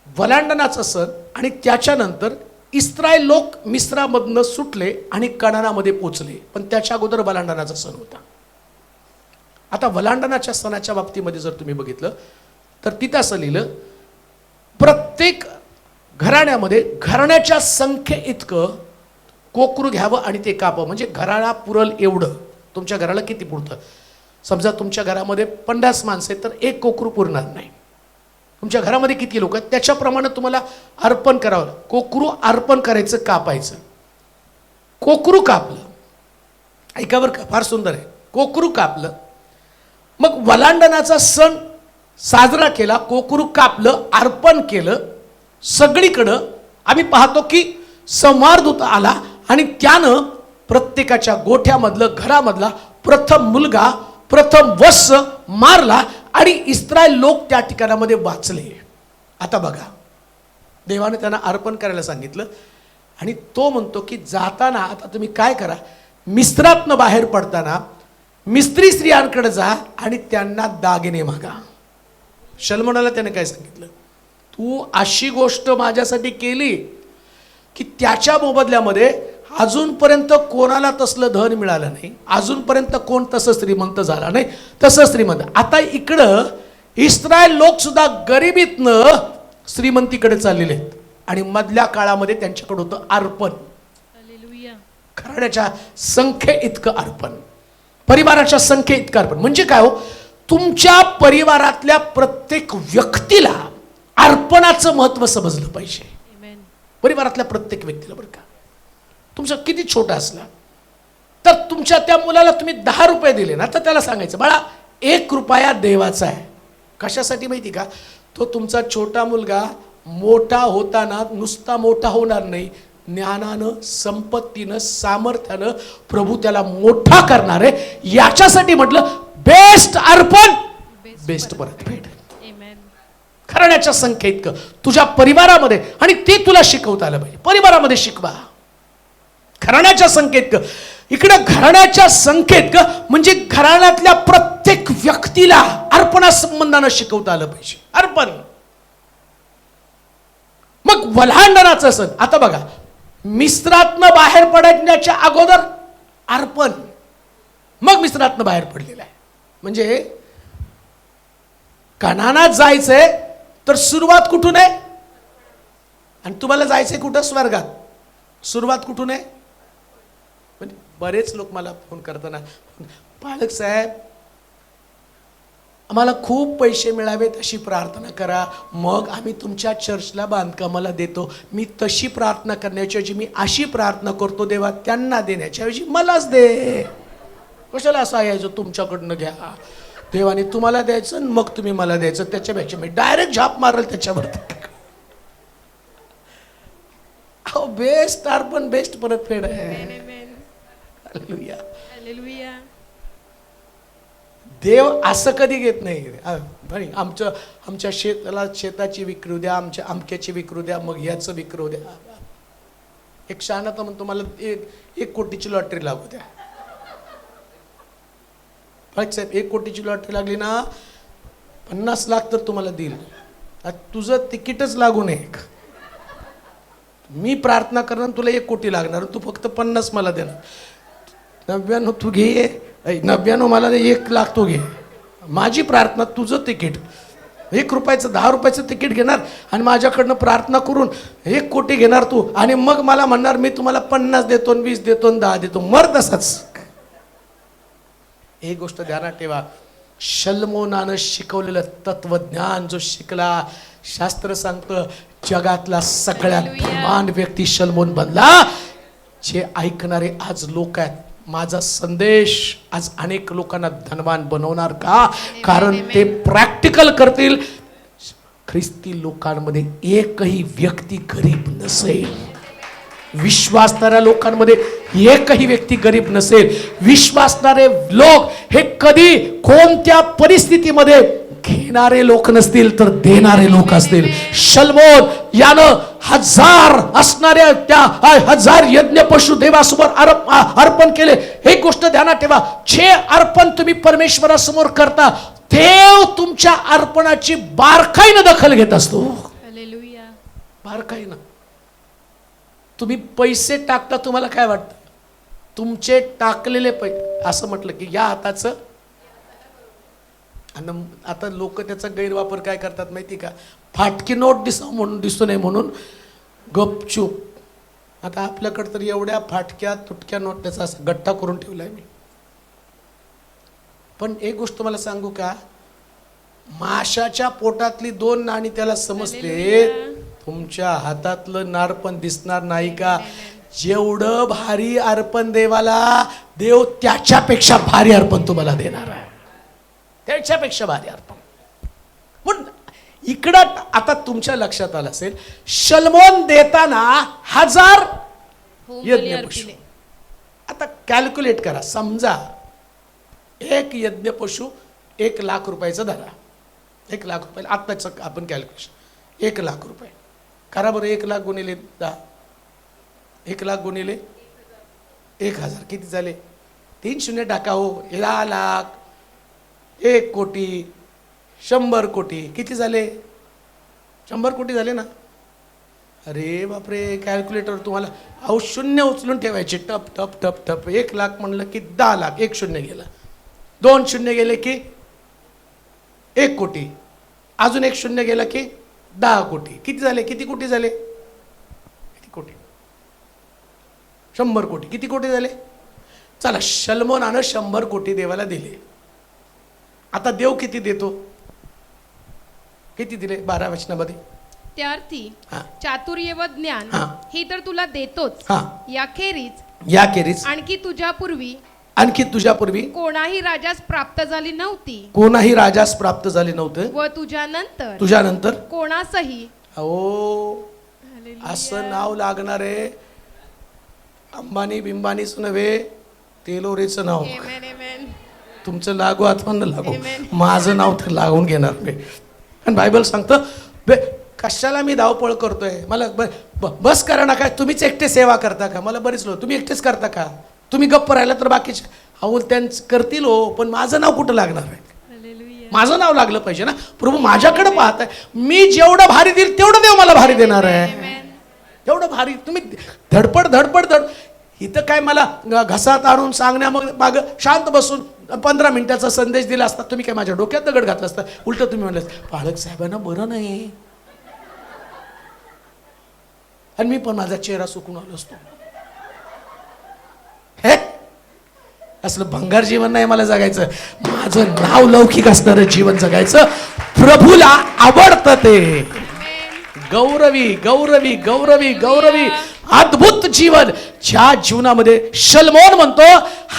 Speaker 2: वलांडणाचा सण आणि त्याच्यानंतर इस्रायल लोक मिस्रामधनं सुटले आणि कनानामध्ये पोचले, पण त्याच्या अगोदर वलांडणाचा सण होता. आता वलांडणाच्या सणाच्या बाबतीमध्ये जर तुम्ही बघितलं तर तिथं असं लिहिलं, प्रत्येक घराण्यामध्ये घराण्याच्या संख्ये इतकं कोकरू घ्यावं आणि ते कापावं. म्हणजे घराला पुरल एवढं, तुमच्या घराला किती पुरतं, समजा तुमच्या घरामध्ये 50 माणसं आहेत तर 1 कोकरू पुरणार नाही. तुमच्या घरामध्ये किती लोक आहेत त्याच्याप्रमाणे तुम्हाला अर्पण करावं. कोकरू अर्पण करायचं, कापायचं. कोकरू कापलं, ऐका बरं का, फार सुंदर आहे. कोकरू कापलं, मग वलांडणाचा सण साजरा केला, कोकरू कापलं, अर्पण केलं. सगळीकडं आम्ही पाहतो की संवारदूत आला आणि त्यानं प्रत्येकाच्या गोठ्यामधलं, घरामधला प्रथम मुलगा, प्रथम वत्स मारला आणि इस्रायल लोक त्या ठिकाणामध्ये वाचले. आता बघा, देवाने त्यांना अर्पण करायला सांगितलं आणि तो म्हणतो की जाताना आता तुम्ही काय करा, मिस्रातनं बाहेर पडताना मिस्त्री स्त्रियांकडे जा आणि त्यांना दागिने मागा. शल्मोनाला त्याने काय सांगितलं, तू अशी गोष्ट माझ्यासाठी केली की त्याच्या मोबदल्यामध्ये अजूनपर्यंत कोणाला तसलं धन मिळालं नाही, अजूनपर्यंत कोण तसं श्रीमंत झाला नाही, तसं श्रीमंत. आता इकडं इस्रायल लोक सुद्धा गरिबीतनं श्रीमंतीकडे चाललेले आहेत आणि मधल्या काळामध्ये त्यांच्याकडे होतं अर्पण. घराण्याच्या संख्ये इतकं अर्पण, परिवाराच्या संख्ये इतकं अर्पण. म्हणजे काय हो, तुमच्या परिवारातल्या प्रत्येक व्यक्तीला अर्पणाचं महत्त्व समजलं पाहिजे. परिवारातल्या प्रत्येक व्यक्तीला बरं का, तुमचं किती छोटा असला तर तुमच्या त्या मुलाला तुम्ही 10 रुपये दिले ना तर त्याला सांगायचं, बाळा 1 रुपया देवाचा आहे. कशासाठी माहिती का, तो तुमचा छोटा मुलगा मोठा होताना नुसता मोठा होणार नाही, ज्ञानानं, संपत्तीनं, सामर्थ्यानं प्रभू त्याला मोठा करणार आहे. याच्यासाठी म्हटलं बेस्ट अर्पण, बेस्ट परतफेड. घराण्याच्या संख्ये इतकं तुझ्या परिवारामध्ये, आणि ते तुला शिकवता आलं पाहिजे. परिवारामध्ये शिकवा. घराण्याच्या संकेत ग. इकडं घराण्याच्या संकेत ग म्हणजे घराण्यातल्या प्रत्येक व्यक्तीला अर्पणा संबंधानं शिकवता आलं पाहिजे. अर्पण. मग वल्हांडणाचं सण. आता बघा, मिस्रातनं बाहेर पडण्याच्या अगोदर अर्पण, मग मिस्रातनं बाहेर पडलेलं आहे. म्हणजे कनानात जायचंय तर सुरुवात कुठून आहे? आणि तुम्हाला जायचंय कुठं? स्वर्गात. सुरुवात कुठून आहे? म्हणजे बरेच लोक मला फोन करताना, पालक साहेब आम्हाला खूप पैसे मिळावेत अशी प्रार्थना करा, मग आम्ही तुमच्या चर्चला बांधकामाला देतो. मी तशी प्रार्थना करण्याच्या ऐवजी मी अशी प्रार्थना करतो, देवा त्यांना देण्याच्या ऐवजी मलाच दे. कशाला असं यायचं तुमच्याकडनं घ्या, देवाने तुम्हाला द्यायचं मग तुम्ही मला द्यायचं, त्याच्यापेक्षा मी डायरेक्ट झाप मारल त्याच्यावरती. अहो बेस्ट अर्पण, बेस्ट परतफेड आहे. हालेलुया.
Speaker 3: हालेलुया.
Speaker 2: देव असं कधी घेत नाही. आमच्या शेताची विक्री द्या, आमच्या आमक्याची विक्री द्या, मग याचं विक्री द्या. एक शहाणा तर म्हणतो मला 1 कोटीची लॉटरी लागू द्या. साहेब 1 कोटीची लॉटरी लागली ना 50 लाख तर तुम्हाला देईल. तुझं तिकीटच लागू नये. मी प्रार्थना करणार तुला 1 कोटी लागणार, तू फक्त 50 मला देणार. 99 तू घे, 99 मला 1 लाख तू घे. माझी प्रार्थना, तुझं तिकीट 1 रुपयाचं 10 रुपयाचं तिकीट घेणार आणि माझ्याकडनं प्रार्थना करून 1 कोटी घेणार तू, आणि मग मला म्हणणार मी तुम्हाला 50 देतो, 20 देतो, 10 देतो. मर तसाच. एक गोष्ट ध्यानात ठेवा, शल्मोनानं शिकवलेलं तत्वज्ञान जो शिकला, शास्त्र सांगतं जगातला सगळ्यात धनवान व्यक्ती शल्मोन बनला. जे ऐकणारे आज लोक आहेत, माझा संदेश आज अनेक लोकांना धनवान बनवणार का? कारण ते प्रॅक्टिकल करतील. ख्रिस्ती लोकांमध्ये एकही व्यक्ती गरीब नसेल. विश्वासणाऱ्या लोकांमध्ये एकही व्यक्ती गरीब नसेल. विश्वासणारे लोक हे कधी कोणत्या परिस्थितीमध्ये घेणारे लोक नसतील तर देणारे लोक असतील. शल्मोन यानं 1000 असणाऱ्या त्या 1000 यज्ञ पशु देवासमोर अर्पण केले. एक गोष्ट ध्यानात ठेवा, जे अर्पण तुम्ही परमेश्वरासमोर करता, देव तुमच्या अर्पणाची बारकाईनं दखल घेत असतो.
Speaker 3: हालेलुया.
Speaker 2: बारकाईनं. तुम्ही पैसे टाकता, तुम्हाला काय वाटतं? तुमचे टाकलेले पैसे, असं म्हटलं की या हाताचं. आणि आता लोक त्याचा गैरवापर काय करतात माहिती का? फाटकी नोट दिसू नये म्हणून गपचूप. आता आपल्याकडे तर एवढ्या फाटक्या तुटक्या नोट त्याचा असा गट्टा करून ठेवलाय मी. पण एक गोष्ट मला सांगू का, माशाच्या पोटातली 2 नाणी त्याला समजते, तुमच्या हातातलं नारपण दिसणार नाही का? जेवढं भारी अर्पण देवाला, देव त्याच्यापेक्षा भारी अर्पण तुम्हाला देणार आहे. त्याच्यापेक्षा भारी अर्पण. पण इकडं आता तुमच्या लक्षात आलं असेल, शल्मोन देताना 1000 यज्ञ पशु. आता कॅल्क्युलेट करा, समजा 1 यज्ञ पशु 1 लाख रुपयाचा धरा. 1 लाख रुपये आत्ताच आपण कॅल्क्युलेशन, 1 लाख रुपये करा बरं. 1 लाख गुणिले 10, 1 लाख गुणिले 1000 किती झाले? 3 शून्य टाका हो. 10 लाख, 1 कोटी, 100 कोटी किती झाले? 100 कोटी झाले ना. अरे बापरे, कॅल्क्युलेटर तुम्हाला अहो शून्य उचलून ठेवायचे, टप टप टप टप. 1 लाख म्हणलं की 10 लाख, 1 शून्य गेला, 2 शून्य गेले की 1 कोटी, अजून 1 शून्य गेला की 10 कोटी. किती झाले? किती कोटी झाले? किती कोटी? 100 कोटी. किती कोटी झाले? चला, शल्मोनानं 100 कोटी देवाला दिले. आता देव किती देतो? किती दिले? 12 वचनामध्ये.
Speaker 3: त्यार्थी चातुर्य व ज्ञान ही तर तुला देतोच, याखेरीज आणखी तुझ्यापूर्वी कोणाही राजास प्राप्त झाली नव्हती. व तुझ्यानंतर कोणासही.
Speaker 2: अहो, असं नाव लागणारे अंबानी बिंबानीच नव्हे, तेलोरेचं नाव. तुमचं लागू अथवा न लागू, माझं नाव तर लागून घेणार मी. आणि बायबल सांगतं कशाला मी धावपळ करतोय, मला बस करा ना, काय तुम्हीच एकटे सेवा करता का? मला बरेच लोक, तुम्ही एकटेच करता का? तुम्ही गप्प राहिला तर बाकीचे अहो त्यांचं करतील हो, पण माझं नाव कुठं लागणार आहे? माझं नाव लागलं पाहिजे ना. प्रभू माझ्याकडे पाहताय, मी जेवढं भारी देईल तेवढं देव मला भारी देणार आहे. तेवढं भारी तुम्ही धडपड धडपड धड इथं काय मला घसात आणून सांगण्या मग माग शांत बसून 15 मिनिटाचा संदेश दिला असता, तुम्ही काय माझ्या डोक्यात दगड घातला असता. उलट तुम्ही म्हणलं पाळक साहेबांना बरं नाही, आणि मी पण माझा चेहरा सुकून आलो असतो. हे असलं भंगार जीवन नाही मला जगायचं. माझं नाव लौकिक असणारं जीवन जगायचं. प्रभूला आवडतं ते गौरवी गौरवी गौरवी गौरवी अद्भुत जीवन. ज्या जीवनामध्ये शलमोन म्हणतो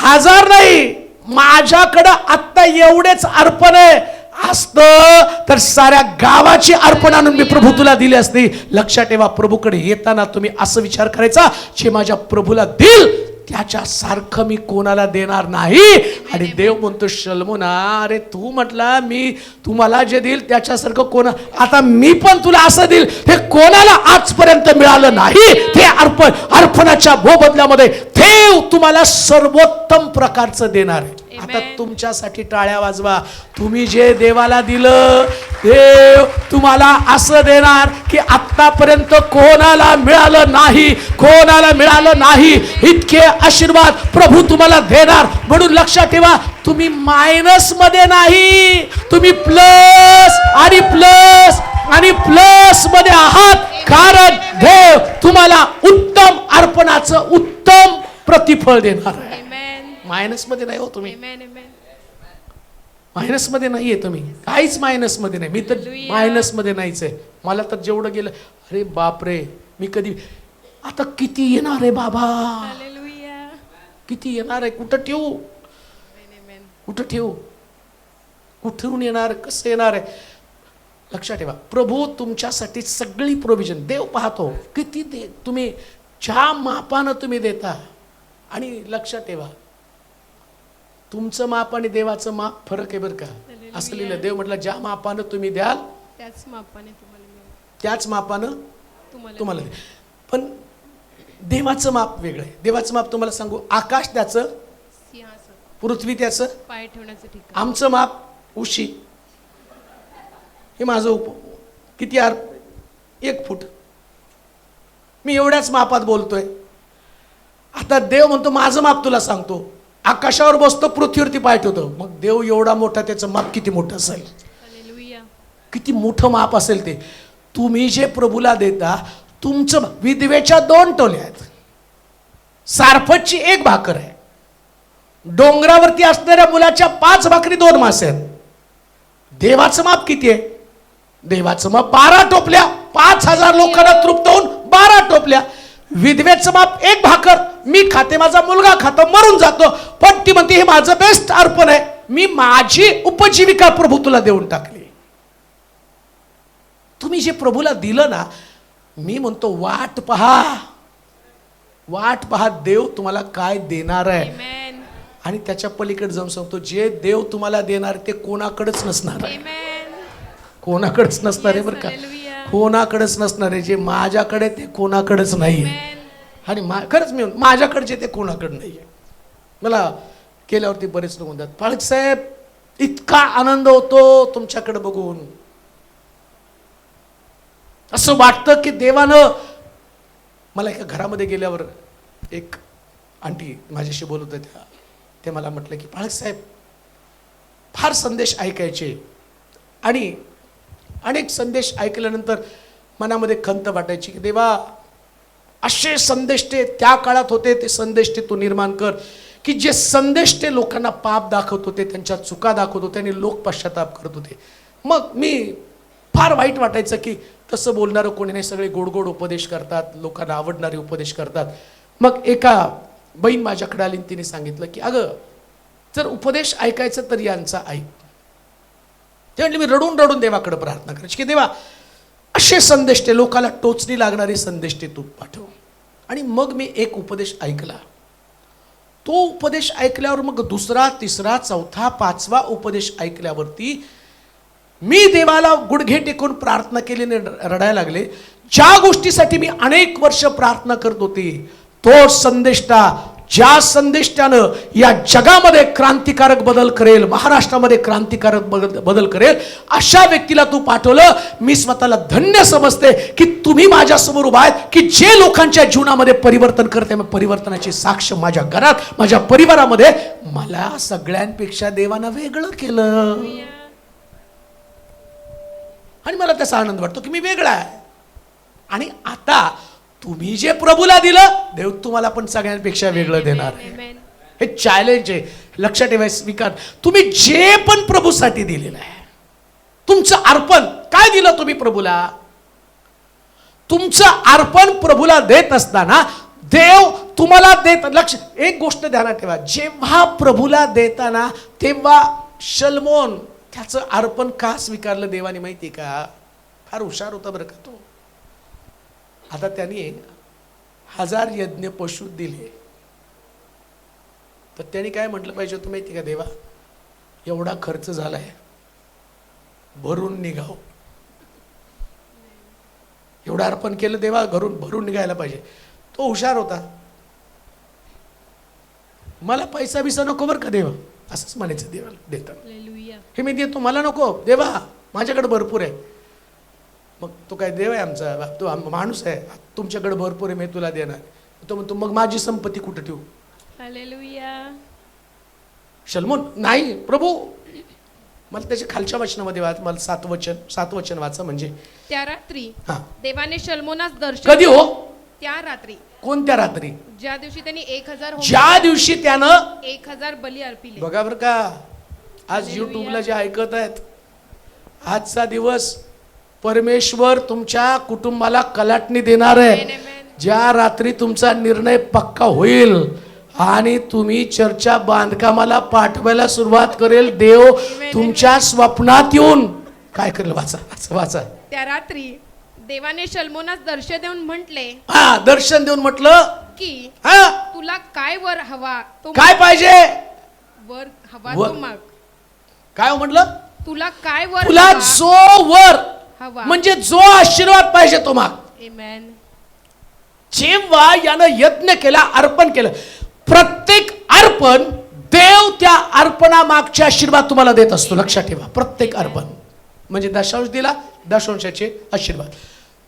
Speaker 2: 1000 नाही, माझ्याकडं आत्ता एवढेच अर्पण आहे असतं तर साऱ्या गावाची अर्पण आणून मी प्रभू तुला दिली असती. लक्षात ठेवा, प्रभूकडे येताना तुम्ही असं विचार करायचा, जे माझ्या प्रभूला देईल त्याच्या सारखं मी कोणाला देणार नाही. आणि देव म्हणतो शलमोना, अरे तू म्हटला मी तुम्हाला जे देईल त्याच्यासारखं कोण, आता मी पण तुला असं देईल हे कोणाला आजपर्यंत मिळालं नाही. ते अर्पणाच्या मोबदल्यामध्ये देव तुम्हाला सर्वोत्तम प्रकारचं देणार आहे. आता तुमच्यासाठी टाळ्या वाजवा. तुम्ही जे देवाला दिलं, देव तुम्हाला असं देणार की आतापर्यंत कोणाला मिळालं नाही, कोणाला मिळालं नाही इतके आशीर्वाद प्रभू तुम्हाला देणार. म्हणून लक्षात ठेवा, तुम्ही मायनस मध्ये नाही, तुम्ही प्लस आणि प्लस आणि प्लस मध्ये आहात. कारण देव तुम्हाला उत्तम अर्पणाचं उत्तम प्रतिफळ देणार आहे. मायनस मध्ये नाही हो तुम्ही, मायनस मध्ये नाहीये तुम्ही, काहीच मायनस मध्ये नाही. मी तर मायनस मध्ये नाहीच आहे. मला तर जेवढं गेलं, अरे बापरे, मी कधी आता किती येणार आहे बाबा, किती येणार आहे, कुठं ठेवू, कुठं ठेवू, कुठून येणार, कसं येणार आहे. लक्षात ठेवा, प्रभू तुमच्यासाठी सगळी प्रोव्हिजन देव पाहतो. किती दे तुम्ही, ज्या मापानं तुम्ही देता. आणि लक्षात ठेवा, तुमचं माप आणि देवाचं माप फरक आहे बरं का. असं लिहिलं, देव म्हटलं ज्या मापानं तुम्ही द्याल त्याच मापानं तुम्हाला दे. पण देवाचं माप वेगळं आहे. देवाचं माप तुम्हाला सांगू, आकाश त्याचं, पृथ्वी त्याचं,
Speaker 3: पाय ठेवण्याचं ठिकाण.
Speaker 2: आमचं माप उशी, हे माझं किती 1 फूट. मी एवढ्याच मापात बोलतोय. आता देव म्हणतो माझं माप तुला सांगतो, आकाशावर बसतो, पृथ्वीवरती पाय ठेवतो. मग देव एवढा मोठा, त्याचं माप किती मोठं असेल, किती मोठं माप असेल ते. तुम्ही जे प्रभूला देता, तुमचं विधवेच्या 2 टोल्या आहेत, सारफतची 1 भाकर आहे, डोंगरावरती असणाऱ्या मुलाच्या 5 भाकरी 2 मासे आहेत. देवाचं माप किती आहे? देवाचं माप 12 टोपल्या, 5000 लोकांना तृप्त होऊन 12 टोपल्या. विधवेचं माप 1 भाकर, मी खाते, माझा मुलगा खातो, मरून जातो, पण ती म्हणते हे माझं बेस्ट अर्पण आहे, मी माझी उपजीविका प्रभू तुला देऊन टाकली. तुम्ही जे प्रभूला दिलं ना, मी म्हणतो वाट पहा, वाट पहा, देव तुम्हाला काय देणार आहे. आणि त्याच्या पलीकडे जाऊन सांगतो, जे देव तुम्हाला देणार ते कोणाकडेच नसणार आहे, कोणाकडेच नसणार आहे बरं का, कोणाकडेच नसणार आहे. जे माझ्याकडे ते कोणाकडेच नाही आहे. आणि खरंच मी माझ्याकडचे ते कोणाकडे नाही आहे. मला केल्यावरती बरेच लोक म्हणतात, पाळक साहेब इतका आनंद होतो तुमच्याकडे बघून, असं वाटतं की देवानं मला एका घरामध्ये गेल्यावर एक आंटी माझ्याशी बोलत होत्या. ते मला म्हटलं की पाळक साहेब फार संदेश ऐकायचे, आणि अनेक संदेश ऐकल्यानंतर मनामध्ये खंत वाटायची की देवा, असे संदेश ते त्या काळात होते, ते संदेश ते तू निर्माण कर की जे संदेश ते लोकांना पाप दाखवत होते, त्यांच्या चुका दाखवत होते आणि लोक पश्चाताप करत होते. मग मी फार वाईट वाटायचं की तसं बोलणारं कोणी नाही, सगळे गोड गोड उपदेश करतात, लोकांना आवडणारे उपदेश करतात. मग एका बहीण माझ्याकडे आली, तिने सांगितलं की अगं जर उपदेश ऐकायचं तर यांचा ऐक. ते म्हणले, मी रडून रडून देवाकडे प्रार्थना करायची की देवा, असे संदेश ते लोकांना टोचणी लागणारे संदेश ते तू पाठव. आणि मग मी एक उपदेश ऐकला. तो उपदेश ऐकल्यावर मग दुसरा, तिसरा, चौथा, 5वा उपदेश ऐकल्यावरती मी देवाला गुडघे टेकून प्रार्थना केली, रडायला लागले. ज्या गोष्टीसाठी मी अनेक वर्ष प्रार्थना करत होती, तो संदेष्टा ज्या संदेष्टानं या जगामध्ये क्रांतिकारक बदल करेल, महाराष्ट्रामध्ये क्रांतिकारक बदल करेल, अशा व्यक्तीला तू पाठवलं. मी स्वतःला धन्य समजते की तुम्ही माझ्यासमोर उभा आहेत, की जे लोकांच्या जीवनामध्ये परिवर्तन करते. मग परिवर्तनाची साक्ष माझ्या घरात, माझ्या परिवारामध्ये. मला सगळ्यांपेक्षा देवानं वेगळं केलं आणि मला त्याचा आनंद वाटतो की मी वेगळा आहे. आणि आता तुम्ही जे प्रभूला दिलं, देव तुम्हाला पण सगळ्यांपेक्षा वेगळं देणार आहे.
Speaker 3: Amen.
Speaker 2: हे चॅलेंज आहे, लक्षात ठेवा. स्वीकार. तुम्ही जे पण प्रभूसाठी दिलेलं आहे, तुमचं अर्पण काय दिलं तुम्ही प्रभूला, तुमचं अर्पण प्रभूला देत असताना देव तुम्हाला देत. लक्ष, एक गोष्ट ध्यानात ठेवा, जेव्हा प्रभूला देताना तेव्हा शल्मोन त्याचं अर्पण का स्वीकारलं देवाने माहिती का? फार हुशार होता बरं का तो. आता त्यांनी 1000 यज्ञ पशु दिले, तर त्यांनी काय म्हटलं पाहिजे होतं माहिती का? देवा, एवढा खर्च झालाय, भरून निघाव. एवढं अर्पण केलं देवा, घरून भरून निघायला पाहिजे. तो हुशार होता. मला पैसा बिसा नको बरं का देवा, असंच म्हणायचं देवाला देताना.
Speaker 3: Hallelujah.
Speaker 2: हे मी देतो, मला नको देवा, माझ्याकडे भरपूर आहे. मग तो काय देव आहे आमचा? तो माणूस आहे. तुमच्याकडे भरपूर आहे, मी तुला देणार. तो म्हणतो मग माझी संपत्ती कुठं ठेवू?
Speaker 3: Hallelujah.
Speaker 2: शल्मोन नाही प्रभू, मला त्याच्या खालच्या वचनामध्ये वाच, मला 7 वचन वाचा. म्हणजे
Speaker 3: त्या रात्री
Speaker 2: हा,
Speaker 3: देवाने शल्मोनास दर्शन.
Speaker 2: कधी हो?
Speaker 3: त्या रात्री,
Speaker 2: कोणत्या रात्री?
Speaker 3: ज्या दिवशी त्यांनी 1000
Speaker 2: ज्या दिवशी त्यानं
Speaker 3: 1000 बली अर्पिले.
Speaker 2: बघा बरं का, आज युट्यूबला जे ऐकत आहेत, आजचा दिवस परमेश्वर तुमच्या कुटुंबाला कलाटणी देणार आहे.
Speaker 3: Amen.
Speaker 2: ज्या रात्री तुमचा निर्णय पक्का होईल आणि तुम्ही चर्चा बांधकामाला पाठवायला सुरुवात करेल, देव तुमच्या स्वप्नात येऊन काय करेल? वाचा वाचा.
Speaker 3: त्या रात्री देवाने शल्मोनास दर्शन देऊन म्हटले,
Speaker 2: हा, दर्शन देऊन म्हटलं
Speaker 3: की
Speaker 2: हा,
Speaker 3: तुला काय वर हवा तो
Speaker 2: काय पाहिजे?
Speaker 3: वर हवा
Speaker 2: वर.
Speaker 3: तो माग.
Speaker 2: काय हो म्हटलं?
Speaker 3: तुला काय वर
Speaker 2: तुला
Speaker 3: हवा
Speaker 2: जो वर
Speaker 3: हवा.
Speaker 2: म्हणजे जो आशीर्वाद पाहिजे तो माग.
Speaker 3: Amen.
Speaker 2: जेव्हा यानं यज्ञ केला, अर्पण केलं, प्रत्येक अर्पण देव त्या अर्पणा मागचे आशीर्वाद तुम्हाला देत असतो. लक्षात ठेवा, प्रत्येक अर्पण म्हणजे दशांश दिला, दशांशाचे आशीर्वाद.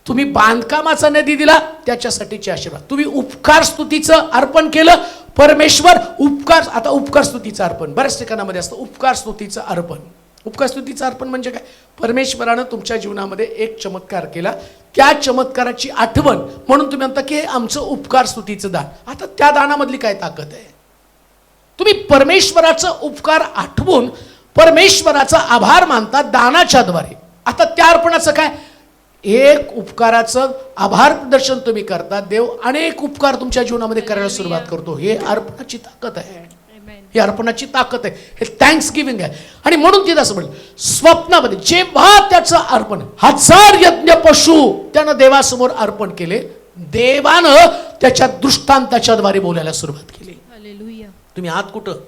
Speaker 2: तुम्ही बांधकामाचा निधी दिला, त्याच्यासाठीचे आशीर्वाद. तुम्ही उपकार स्तुतीचं अर्पण केलं, परमेश्वर उपकार. आता उपकार स्तुतीचं अर्पण बऱ्याच ठिकाणामध्ये असतं. उपकार स्तुतीचं अर्पण, उपकार स्तुतीचं अर्पण म्हणजे काय? परमेश्वरानं तुमच्या जीवनामध्ये एक चमत्कार केला, त्या चमत्काराची आठवण म्हणून तुम्ही म्हणता की हे आमचं उपकार स्तुतीचं दान. आता त्या दानामधली काय ताकद आहे? तुम्ही परमेश्वराचं उपकार आठवून परमेश्वराचा आभार मानता दानाच्या द्वारे. आता त्या अर्पणाचं काय? एक उपकाराचं आभार प्रदर्शन तुम्ही करता, देव अनेक उपकार तुमच्या जीवनामध्ये करायला सुरुवात करतो. हे अर्पणाची ताकद आहे.
Speaker 3: Amen.
Speaker 2: ही अर्पणाची ताकद आहे, हे थँक्स गिव्हिंग आहे. आणि म्हणून तिथं असं म्हणलं, स्वप्नामध्ये जेव्हा त्याचं अर्पण 1000 यज्ञ पशु त्यानं देवासमोर अर्पण केले, देवानं त्याच्या दृष्टांताच्याद्वारे बोलायला सुरुवात केली.
Speaker 3: Hallelujah.
Speaker 2: तुम्ही आहात कुठं?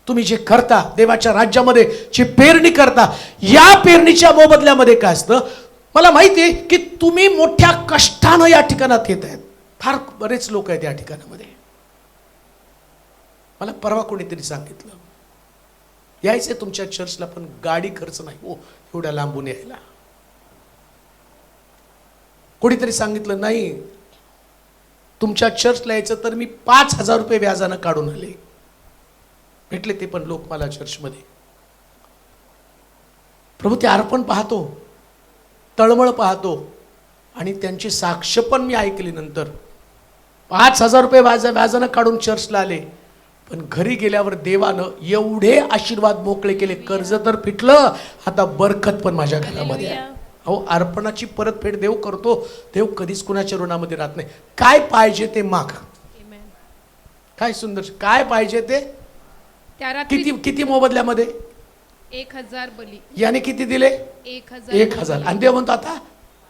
Speaker 2: तुम्ही जे करता देवाच्या राज्यामध्ये, जे पेरणी करता, या पेरणीच्या मोबदल्यामध्ये काय असतं? मला माहिती आहे की तुम्ही मोठ्या कष्टानं या ठिकाणात येत आहेत. फार बरेच लोक आहेत या ठिकाणामध्ये. मला परवा कोणीतरी सांगितलं, यायचंय तुमच्या चर्चला पण गाडी खर्च नाही हो एवढ्या लांबून यायला. कोणीतरी सांगितलं, नाही तुमच्या चर्चला यायचं तर मी 5000 रुपये व्याजानं काढून आले. भेटले ते पण लोक मला चर्चमध्ये. प्रभू, ते अर्पण पाहतो, तळमळ पाहतो आणि त्यांची साक्ष पण मी ऐकली. नंतर 5000 रुपये व्याजानं काढून चर्चला आले, पण घरी गेल्यावर देवानं एवढे आशीर्वाद मोकळे केले. कर्ज तर फिटलं, आता बरकत पण माझ्या घरामध्ये आहे. अहो, अर्पणाची परतफेड देव करतो. देव कधीच कुणाच्या ऋणामध्ये राहत नाही. काय पाहिजे ते माग.
Speaker 3: Amen.
Speaker 2: काय सुंदर, काय पाहिजे ते.
Speaker 3: त्या रात्री
Speaker 2: किती किती मोबदल्यामध्ये?
Speaker 3: 1000 बली.
Speaker 2: याने किती दिले? 1000. आणि देव म्हणतो आता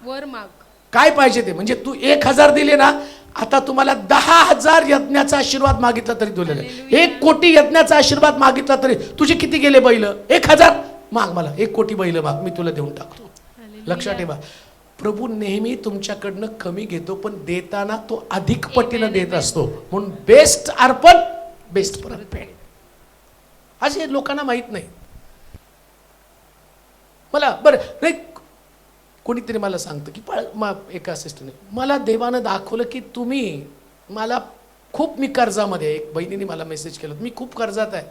Speaker 3: वर माग.
Speaker 2: काय पाहिजे ते. म्हणजे तू 1000 दिले ना, आता तुम्हाला 10,000 यज्ञाचा आशीर्वाद मागितला तरी तुला, 1 कोटी यज्ञाचा आशीर्वाद मागितला तरी तुझे किती गेले बैल? 1000. माग मला 1 कोटी बैल माग, मी तुला देऊन टाकतो. लक्षात ठेवा, प्रभू नेहमी तुमच्याकडनं कमी घेतो, पण देताना तो अधिक पटीनं देत असतो. म्हणून बेस्ट अर्पण बेस्ट परतफेड. आज हे लोकांना माहित नाही. मला बरं नाही, कोणीतरी मला सांगतं की एका सिस्टरने मला देवानं दाखवलं की तुम्ही मला खूप, मी कर्जामध्ये, एक बहिणीने मला मेसेज केलं, मी खूप कर्जात आहे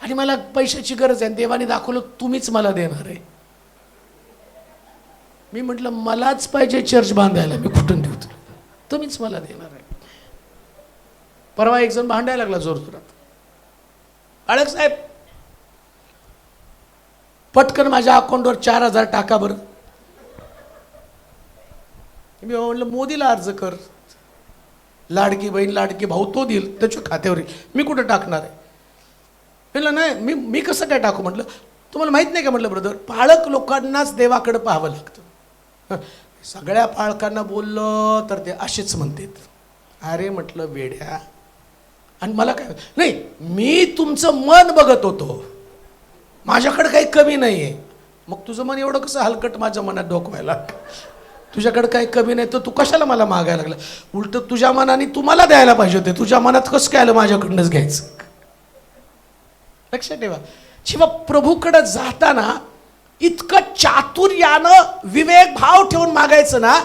Speaker 2: आणि मला पैशाची गरज आहे, देवाने दाखवलं तुम्हीच मला देणार आहे. मी म्हटलं मलाच पाहिजे चर्च बांधायला, मी कुठून देऊ तुला, तुम्हीच मला देणार आहे. परवा एक जण भांडायला लागला जोरजोरात, आळक साहेब पटकन माझ्या अकाउंटवर 4,000 टाका बरं. मी म्हटलं मोदीला अर्ज कर, लाडकी बहीण लाडकी भाऊ तो देईल, त्याच्या खात्यावर येईल, मी कुठं टाकणार आहे. म्हटलं नाही, मी कसं काय टाकू. म्हटलं तुम्हाला माहित नाही का, म्हटलं ब्रदर, पाळक लोकांनाच देवाकडे पाहावं लागतं. सगळ्या पाळकांना बोललं तर ते असेच म्हणतात. अरे म्हटलं वेड्या, आणि मला काय नाही, मी तुमचं मन बघत होतो, माझ्याकडे काही कमी नाही आहे. मग तुझं मन एवढं कसं हलकट माझ्या मनात डोकवायला, तुझ्याकडे काही कमी नाही तर तू कशाला मला मागायला लागला. उलट तुझ्या मनाने तुम्हाला द्यायला पाहिजे होते, तुझ्या मनात कसं काय आलं माझ्याकडनंच घ्यायचं. लक्षात ठेवा, जेव्हा प्रभूकडे जाताना इतकं चातुर्यानं विवेक भाव ठेवून मागायचं ना,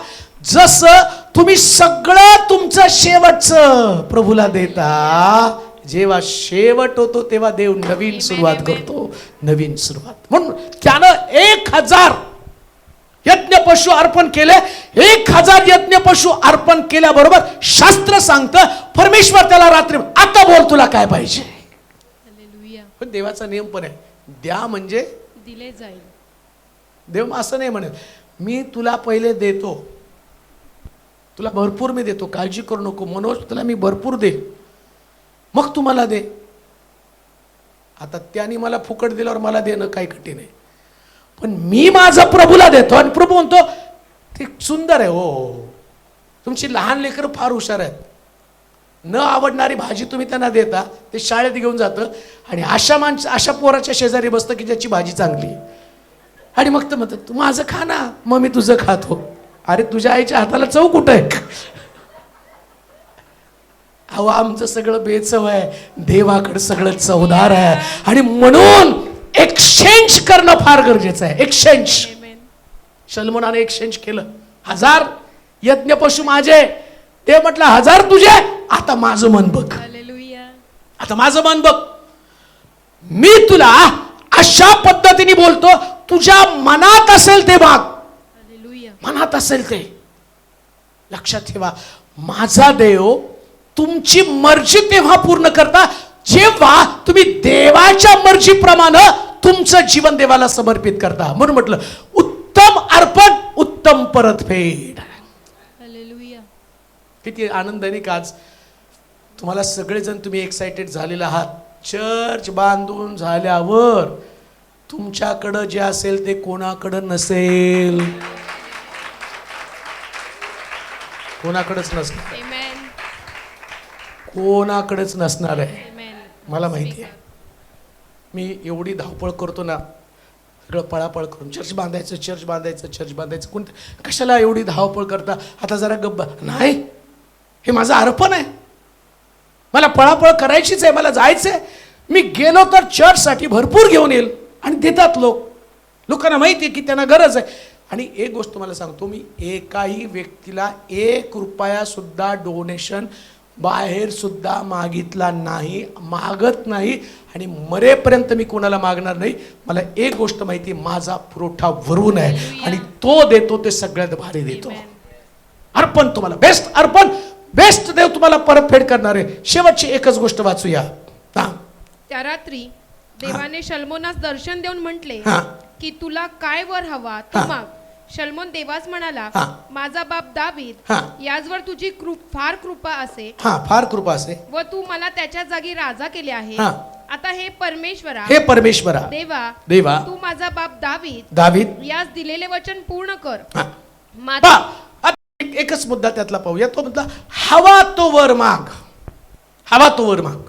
Speaker 2: जसं तुम्ही सगळं तुमचं शेवटचं प्रभूला देता. जेव्हा शेवट होतो तेव्हा देव नवीन सुरुवात करतो, नवीन सुरुवात. म्हणून त्यानं 1,000 यज्ञ पशु अर्पण केले. 1,000 यज्ञ पशु अर्पण केल्याबरोबर शास्त्र सांगतं, परमेश्वर त्याला रात्री आता बोल तुला काय पाहिजे.
Speaker 3: हालेलुया.
Speaker 2: पण देवाचा नियम पण आहे, द्या म्हणजे
Speaker 3: दिले जाईल.
Speaker 2: देव असं नाही म्हणत मी तुला पहिले देतो, तुला भरपूर मी देतो, काळजी करू नको मनोज, तुला मी भरपूर दे, मग तू मला दे. आता त्याने मला फुकट दिल्यावर मला देणं काही कठीण आहे, पण मी माझं प्रभूला देतो. आणि प्रभू म्हणतो ते सुंदर आहे. हो, तुमची लहान लेकरं फार हुशार आहेत. न आवडणारी भाजी तुम्ही त्यांना देता, ते शाळेत घेऊन जातं आणि अशा पोराच्या शेजारी बसतं की ज्याची भाजी चांगली, आणि मग तर म्हणतात तू माझं खा ना, मग मी तुझं खातो. अरे तुझ्या आईच्या हाताला चव कुठं आहे. अहो आमचं सगळं बेचव आहे, देवाकडे सगळं चवदार आहे. आणि म्हणून एक्सचेंज करणं फार गरजेचं आहे. एक्सचेंज. शल्मोनाने एक्सचेंज केलं. 1,000 यज्ञ पशु माझे, ते म्हटलं 1,000 तुझे, आता माझं मन बघ.
Speaker 3: हालेलुया.
Speaker 2: आता माझं मन बघ, मी तुला अशा पद्धतीने बोलतो, तुझ्या मनात असेल ते माग.
Speaker 3: हालेलुया.
Speaker 2: मनात असेल ते. लक्षात ठेवा, माझा देव तुमची मर्जी तेव्हा पूर्ण करता जेव्हा तुम्ही देवाच्या मर्जीप्रमाणे तुमचं जीवन देवाला समर्पित करता. म्हणून म्हटलं उत्तम अर्पण उत्तम परतफेड.
Speaker 3: हालेलुया.
Speaker 2: किती आनंद आहे का आज तुम्हाला सगळेजण तुम्ही एक्साइटेड झालेला आहात. चर्च बांधून झाल्यावर तुमच्याकडं जे असेल ते कोणाकडं नसेल, कोणाकडेच नसणार,
Speaker 3: आमेन.
Speaker 2: कोणाकडेच नसणार आहे.
Speaker 3: आमेन.
Speaker 2: मला माहिती आहे, मी एवढी धावपळ करतो ना, सगळं पळापळ करून चर्च बांधायचं चर्च बांधायचं चर्च बांधायचं. कोण कशाला एवढी धावपळ करता, आता जरा गप्पा. नाही, हे माझं अर्पण आहे, मला पळापळ करायचीच आहे, मला जायचं आहे. मी गेलो तर चर्चसाठी भरपूर घेऊन येईल. आणि देतात लोकांना माहिती आहे की त्यांना गरज आहे. आणि एक गोष्ट मला सांगतो, मी एकाही व्यक्तीला 1 रुपया सुद्धा डोनेशन बाहेर सुद्धा मागितला नाही, मागत नाही, आणि मरेपर्यंत मी कोणाला मागणार नाही. मला एक गोष्ट माहिती आहे, माझा पुरवठा भरून आहे आणि तो देतो ते सगळ्यात भारी देतो. अर्पण तुम्हाला बेस्ट अर्पण, बेस्ट देव तुम्हाला परतफेड करणार आहे. शेवटची एकच गोष्ट वाचूया.
Speaker 3: त्या रात्री देवाने शल्मोनास दर्शन देऊन म्हटले की तुला काय वर हवा तू माग. शल्मोन देवास म्हणाला, माझा बाप दावीद याचवर तुझी फार कृपा असे.
Speaker 2: फार कृपा असे
Speaker 3: व तू मला त्याच्या जागी राजा केले आहे. आता हे परमेश्वरा
Speaker 2: देवा
Speaker 3: तू माझा बाप
Speaker 2: दावीद
Speaker 3: यास दिलेले वचन पूर्ण कर.
Speaker 2: एकच मुद्दा त्यातला पाहूया. तो मुद्दा, हवा तो वर माग. हवा तो वर माग.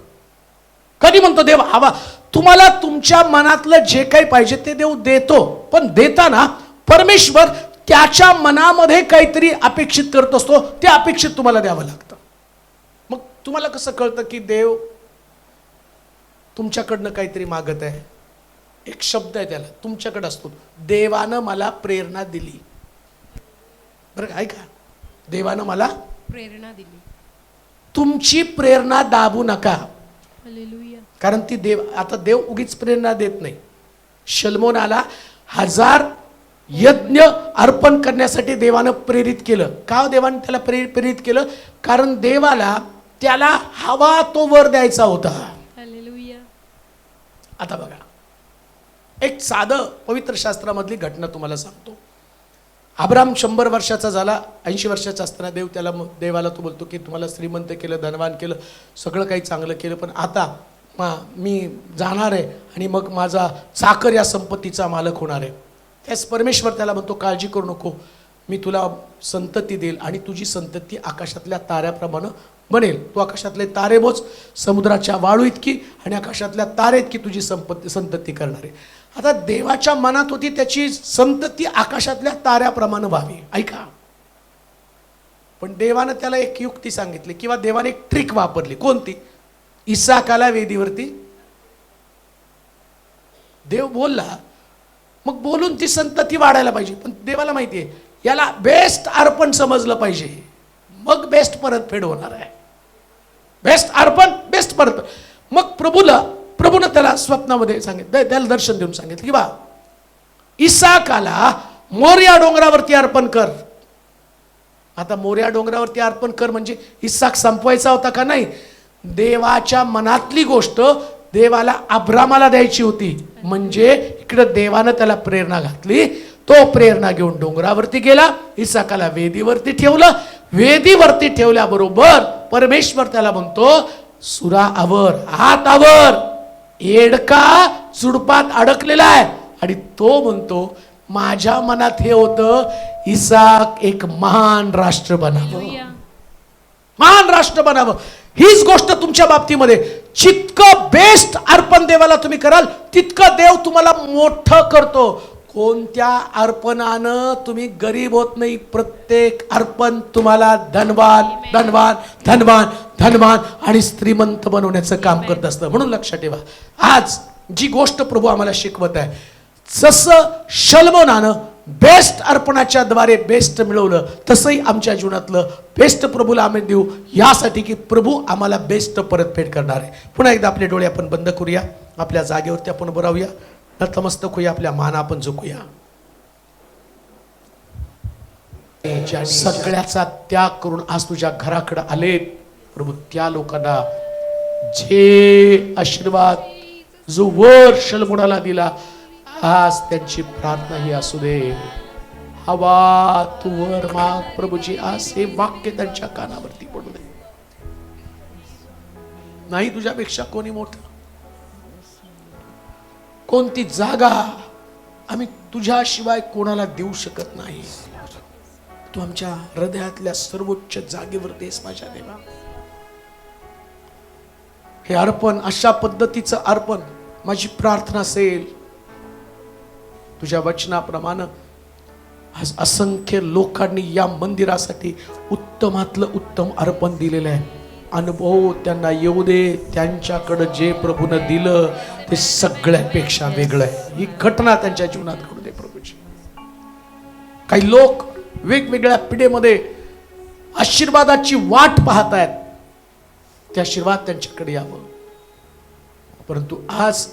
Speaker 2: कधी म्हणतो देव हवा? तुम्हाला तुमच्या मनातलं जे काही पाहिजे ते देव देतो, पण देताना परमेश्वर त्याच्या मनामध्ये काहीतरी अपेक्षित करत असतो, ते अपेक्षित तुम्हाला द्यावं लागतं. मग तुम्हाला कसं कळतं की देव तुमच्याकडनं काहीतरी मागत आहे? एक शब्द आहे त्याला, तुमच्याकडे असतो, देवानं मला प्रेरणा दिली. बरं का, ऐका, देवानं मला
Speaker 3: प्रेरणा दिली.
Speaker 2: तुमची प्रेरणा दाबू नका,
Speaker 3: हालेलुया.
Speaker 2: कारण ती देव, आता देव उगीच प्रेरणा देत नाही. शल्मोनाला 1000 यज्ञ अर्पण करण्यासाठी देवानं प्रेरित केलं. का देवानं त्याला प्रेरित केलं? कारण देवाला त्याला हवा तो वर द्यायचा होता.
Speaker 3: हालेलुया.
Speaker 2: आता बघा, एक साधं पवित्र शास्त्रामधली घटना तुम्हाला सांगतो. अब्राम 100 वर्षाचा झाला, 80 वर्षाचा असताना देवाला तो बोलतो की तुम्हाला श्रीमंत केलं, धनवान केलं, सगळं काही चांगलं केलं, पण आता मी जाणार आहे आणि मग माझा चाकर या संपत्तीचा मालक होणार आहे. त्यास परमेश्वर त्याला म्हणतो काळजी करू नको, मी तुला संतती देईल आणि तुझी संतती आकाशातल्या ताऱ्याप्रमाणे बनेल. तू आकाशातले तारे मोज, समुद्राच्या वाळू इतकी आणि आकाशातल्या तारे इतकी तुझी संतती करणार आहे. आता देवाच्या मनात होती त्याची संतती आकाशातल्या ताऱ्याप्रमाणे व्हावी. ऐका, पण देवानं त्याला एक युक्ती सांगितली किंवा देवाने एक ट्रिक वापरली. कोणती? इसाकाला वेदीवरती देव बोलला, मग बोलून ती संतती वाढायला पाहिजे, पण देवाला माहिती आहे याला बेस्ट अर्पण समजलं पाहिजे, मग बेस्ट परतफेड होणार आहे. बेस्ट अर्पण, बेस्ट परत. मग प्रभूनं त्याला स्वप्नामध्ये सांगितलं, त्याला दर्शन देऊन सांगितलं की बा इसाकाला मोर्या डोंगरावरती अर्पण कर. आता मोर्या डोंगरावरती अर्पण कर म्हणजे इसाक संपवायचा होता का? नाही, देवाच्या मनातली गोष्ट देवाला अब्रामाला द्यायची होती. म्हणजे इकडे देवानं त्याला प्रेरणा घातली, तो प्रेरणा घेऊन डोंगरावरती गेला, इसाकाला वेदीवरती ठेवलं. वेदीवरती ठेवल्याबरोबर परमेश्वर त्याला म्हणतो सुरा आवर, हात आवर, एडका झुडपात अडकलेला आहे. आणि तो म्हणतो माझ्या मनात हे होतं इसाक एक महान राष्ट्र बनावं, महान राष्ट्र बनावं. हीच गोष्ट तुमच्या बाबतीमध्ये, जितकं बेस्ट अर्पण देवाला तुम्ही कराल तितकं देव तुम्हाला मोठं करतो. कोणत्या अर्पणानं तुम्ही गरीब होत नाही. प्रत्येक अर्पण तुम्हाला धनवान धनवान धनवान धनवान आणि श्रीमंत बनवण्याचं काम करत असतं. म्हणून लक्षात ठेवा, आज जी गोष्ट प्रभू आम्हाला शिकवत आहे, जसं शल्मोनानं बेस्ट अर्पणाच्या द्वारे बेस्ट मिळवलं, तसंही आमच्या जीवनातलं बेस्ट प्रभूला आम्ही देऊ, यासाठी की प्रभू आम्हाला बेस्ट परतफेड करणार आहे. पुन्हा एकदा आपले डोळे आपण बंद करूया, आपल्या जागेवरती आपण उभं राहूया, नतमस्तक होऊया, आपल्या मान आपण झुकूया. सगळ्याचा त्याग करून आज तुझ्या घराकडे आले प्रभू, त्या लोकांना जे आशीर्वाद जो वर शल्मोनाला दिला, आज त्यांची प्रार्थना ही असू दे. हवा तू वर माग प्रभूची, आज हे वाक्य त्यांच्या कानावरती पडू दे. नाही तुझ्यापेक्षा कोणी मोठं, कोणती जागा आम्ही तुझ्याशिवाय कोणाला देऊ शकत नाही. तू आमच्या हृदयातल्या सर्वोच्च जागेवर देस माझ्या देवा. हे अर्पण, अशा पद्धतीचं अर्पण माझी प्रार्थना असेल. तुझ्या वचनाप्रमाणे आज असंख्य लोकांनी या मंदिरासाठी उत्तमातलं उत्तम अर्पण दिलेलं आहे. अनुभव त्यांना येऊ दे, त्यांच्याकडे जे प्रभूनं दिलं ते सगळ्यापेक्षा वेगळं आहे. ही घटना त्यांच्या जीवनात घडू दे प्रभूची. काही लोक वेगवेगळ्या पिढीमध्ये आशीर्वादाची वाट पाहत आहेत, ते आशीर्वाद त्यांच्याकडे यावं. परंतु आज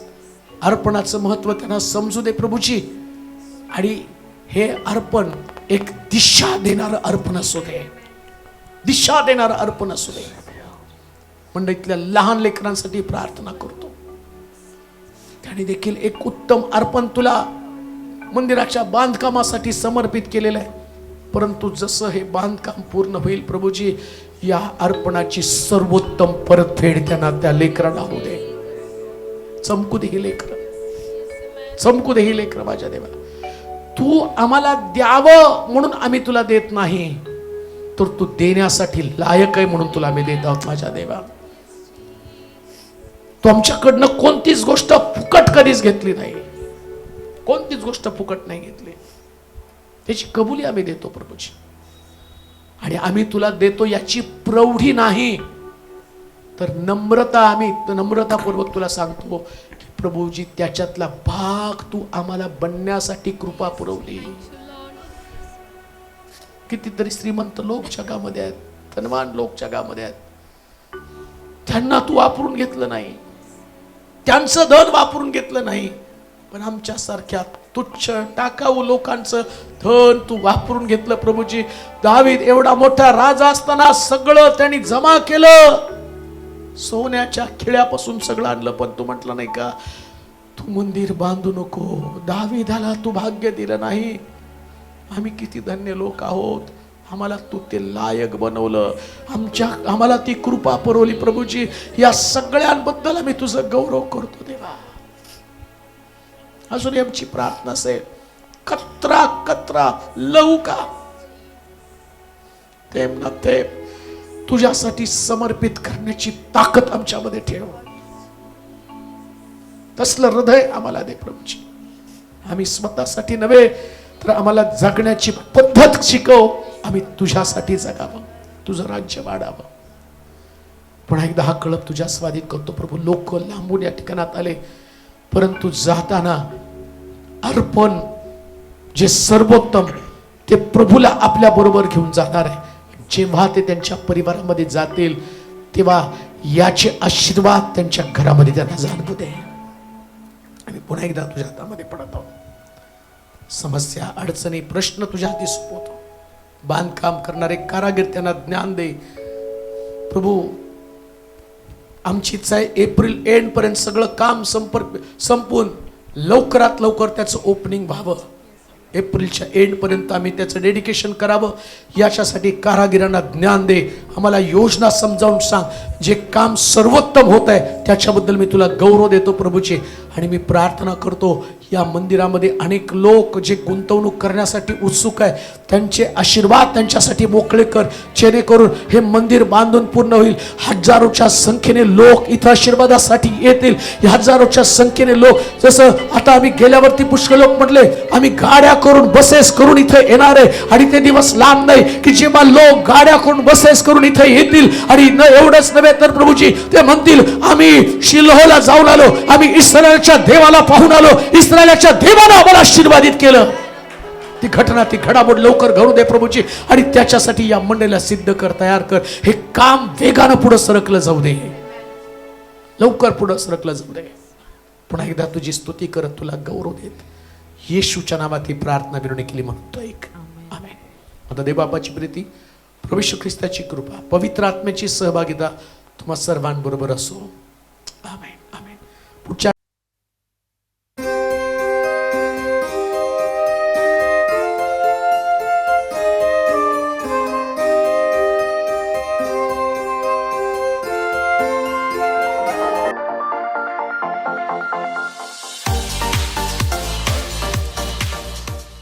Speaker 2: अर्पणाचं महत्व त्यांना समजू दे प्रभूची, आणि हे अर्पण एक दिशा देणारं अर्पण असू दे, दिशा देणारं अर्पण असू दे. मंडळीतल्या लहान लेकरांसाठी प्रार्थना करतो, त्याने देखील एक उत्तम अर्पण तुला मंदिराच्या बांधकामासाठी समर्पित केलेलं आहे. परंतु जसं हे बांधकाम पूर्ण होईल प्रभूजी, या अर्पणाची सर्वोत्तम परतफेड त्यांना, त्या लेकरांना होऊ दे. चमकू दे ही लेकर, चमकू दे ही लेकर माझ्या देवा. तू आम्हाला द्यावं म्हणून आम्ही तुला देत नाही, तर तू देण्यासाठी लायक आहे म्हणून तुला आम्ही देत आहोत माझ्या देवा. तू आमच्याकडनं कोणतीच गोष्ट फुकट कधीच घेतली नाही, कोणतीच गोष्ट फुकट नाही घेतली. त्याची कबुली आम्ही देतो प्रभूजी. आणि आम्ही तुला देतो याची प्रौढी नाही, तर आम्ही नम्रतापूर्वक तुला सांगतो की प्रभूजी त्याच्यातला भाग तू आम्हाला बनण्यासाठी कृपा पुरवली. कितीतरी श्रीमंत लोक जगामध्ये आहेत, धनवान लोक जगामध्ये आहेत, त्यांना तू वापरून घेतलं नाही, त्यांचं धन वापरून घेतलं नाही, पण आमच्यासारख्या तुच्छ टाकाऊ लोकांचं धन तू वापरून घेतलं प्रभूजी. दावीद एवढा मोठा राजा असताना सगळं त्यांनी जमा केलं, सोन्याच्या खिळ्यापासून सगळं आणलं, पण तू म्हटलं नाही का तू मंदिर बांधू नको. दावीदाला तू भाग्य दिलं नाही. आम्ही किती धन्य लोक आहोत, आम्हाला तू ते लायक बनवलं, आम्हाला ती कृपा पुरवली प्रभूजी. या सगळ्यांबद्दल आम्ही तुझं गौरव करतो देवा. अजून आमची प्रार्थना असेल, कत्रा कत्रा लहू का थेंब ना थेंब तुझ्यासाठी समर्पित करण्याची ताकद आमच्यामध्ये ठेव. तसलं हृदय आम्हाला दे प्रभूजी. आम्ही स्वतःसाठी नव्हे तर आम्हाला जगण्याची पद्धत शिकव. आम्ही तुझ्यासाठी जगावं, तुझं राज्य वाढावं. पुन्हा एकदा हा कळप तुझ्या स्वाधीन करतो प्रभू. लोक लांबून या ठिकाणात आले, परंतु जाताना अर्पण जे सर्वोत्तम ते प्रभूला आपल्या बरोबर घेऊन जाणार आहे. जेव्हा ते त्यांच्या परिवारामध्ये जातील तेव्हा याचे आशीर्वाद त्यांच्या घरामध्ये त्यांना जाणवू दे. आणि पुन्हा एकदा तुझ्या हातामध्ये पडत आहोत. समस्या, अडचणी, प्रश्न तुझ्या हाती सोपवतो. बांधकाम करणारे कारागीर त्यांना ज्ञान दे प्रभू. आमची इच्छा आहे एप्रिल एंड पर्यंत सगळं काम संपून लवकरात लवकर त्याचं ओपनिंग व्हावं. एप्रिलच्या एंड पर्यंत आम्ही त्याचं डेडिकेशन करावं. याच्यासाठी कारागिरांना ज्ञान दे, आम्हाला योजना समजावून सांग. जे काम सर्वोत्तम होत आहे त्याच्याबद्दल मी तुला गौरव देतो प्रभूचे. आणि मी प्रार्थना करतो या मंदिरामध्ये अनेक लोक जे गुंतवणूक करण्यासाठी उत्सुक आहे, त्यांचे आशीर्वाद त्यांच्यासाठी मोकळे कर, जेणेकरून हे मंदिर बांधून पूर्ण होईल. हजारोच्या संख्येने लोक इथं आशीर्वादासाठी येतील. हजारोच्या संख्येने लोक, जसं आता आम्ही गेल्यावरती पुष्कळ लोक म्हटले आम्ही गाड्या करून बसेस करून इथे येणार आहे. आणि ते दिवस लांब नाही की जेव्हा लोक गाड्या करून बसेस करून इथे येतील आणि एवढंच नव्हे तर प्रभूजी ते म्हणतील आम्ही शिलोहला जाऊन आलो, आम्ही इस्रायलच्या देवाला पाहून आलो, इस्रायलच्या देवानं आम्हाला आशीर्वादित केलं. ती घटना, ती घडामोड लवकर घडू दे प्रभूजी. आणि त्याच्यासाठी या मंडळीला सिद्ध कर, तयार कर. हे काम वेगानं पुढे सरकलं जाऊ दे, लवकर पुढे सरकलं जाऊ दे. पुन्हा एकदा तुझी स्तुती करत तुला गौरव देत येशूच्या नावात ही प्रार्थना विनवणी केली म्हणतो ऐक. आमेन. आता देवबापाची प्रीती, प्रभू येशू ख्रिस्ताची कृपा, पवित्र आत्म्याची सहभागिता तुम्हा सर्वांबरोबर असो.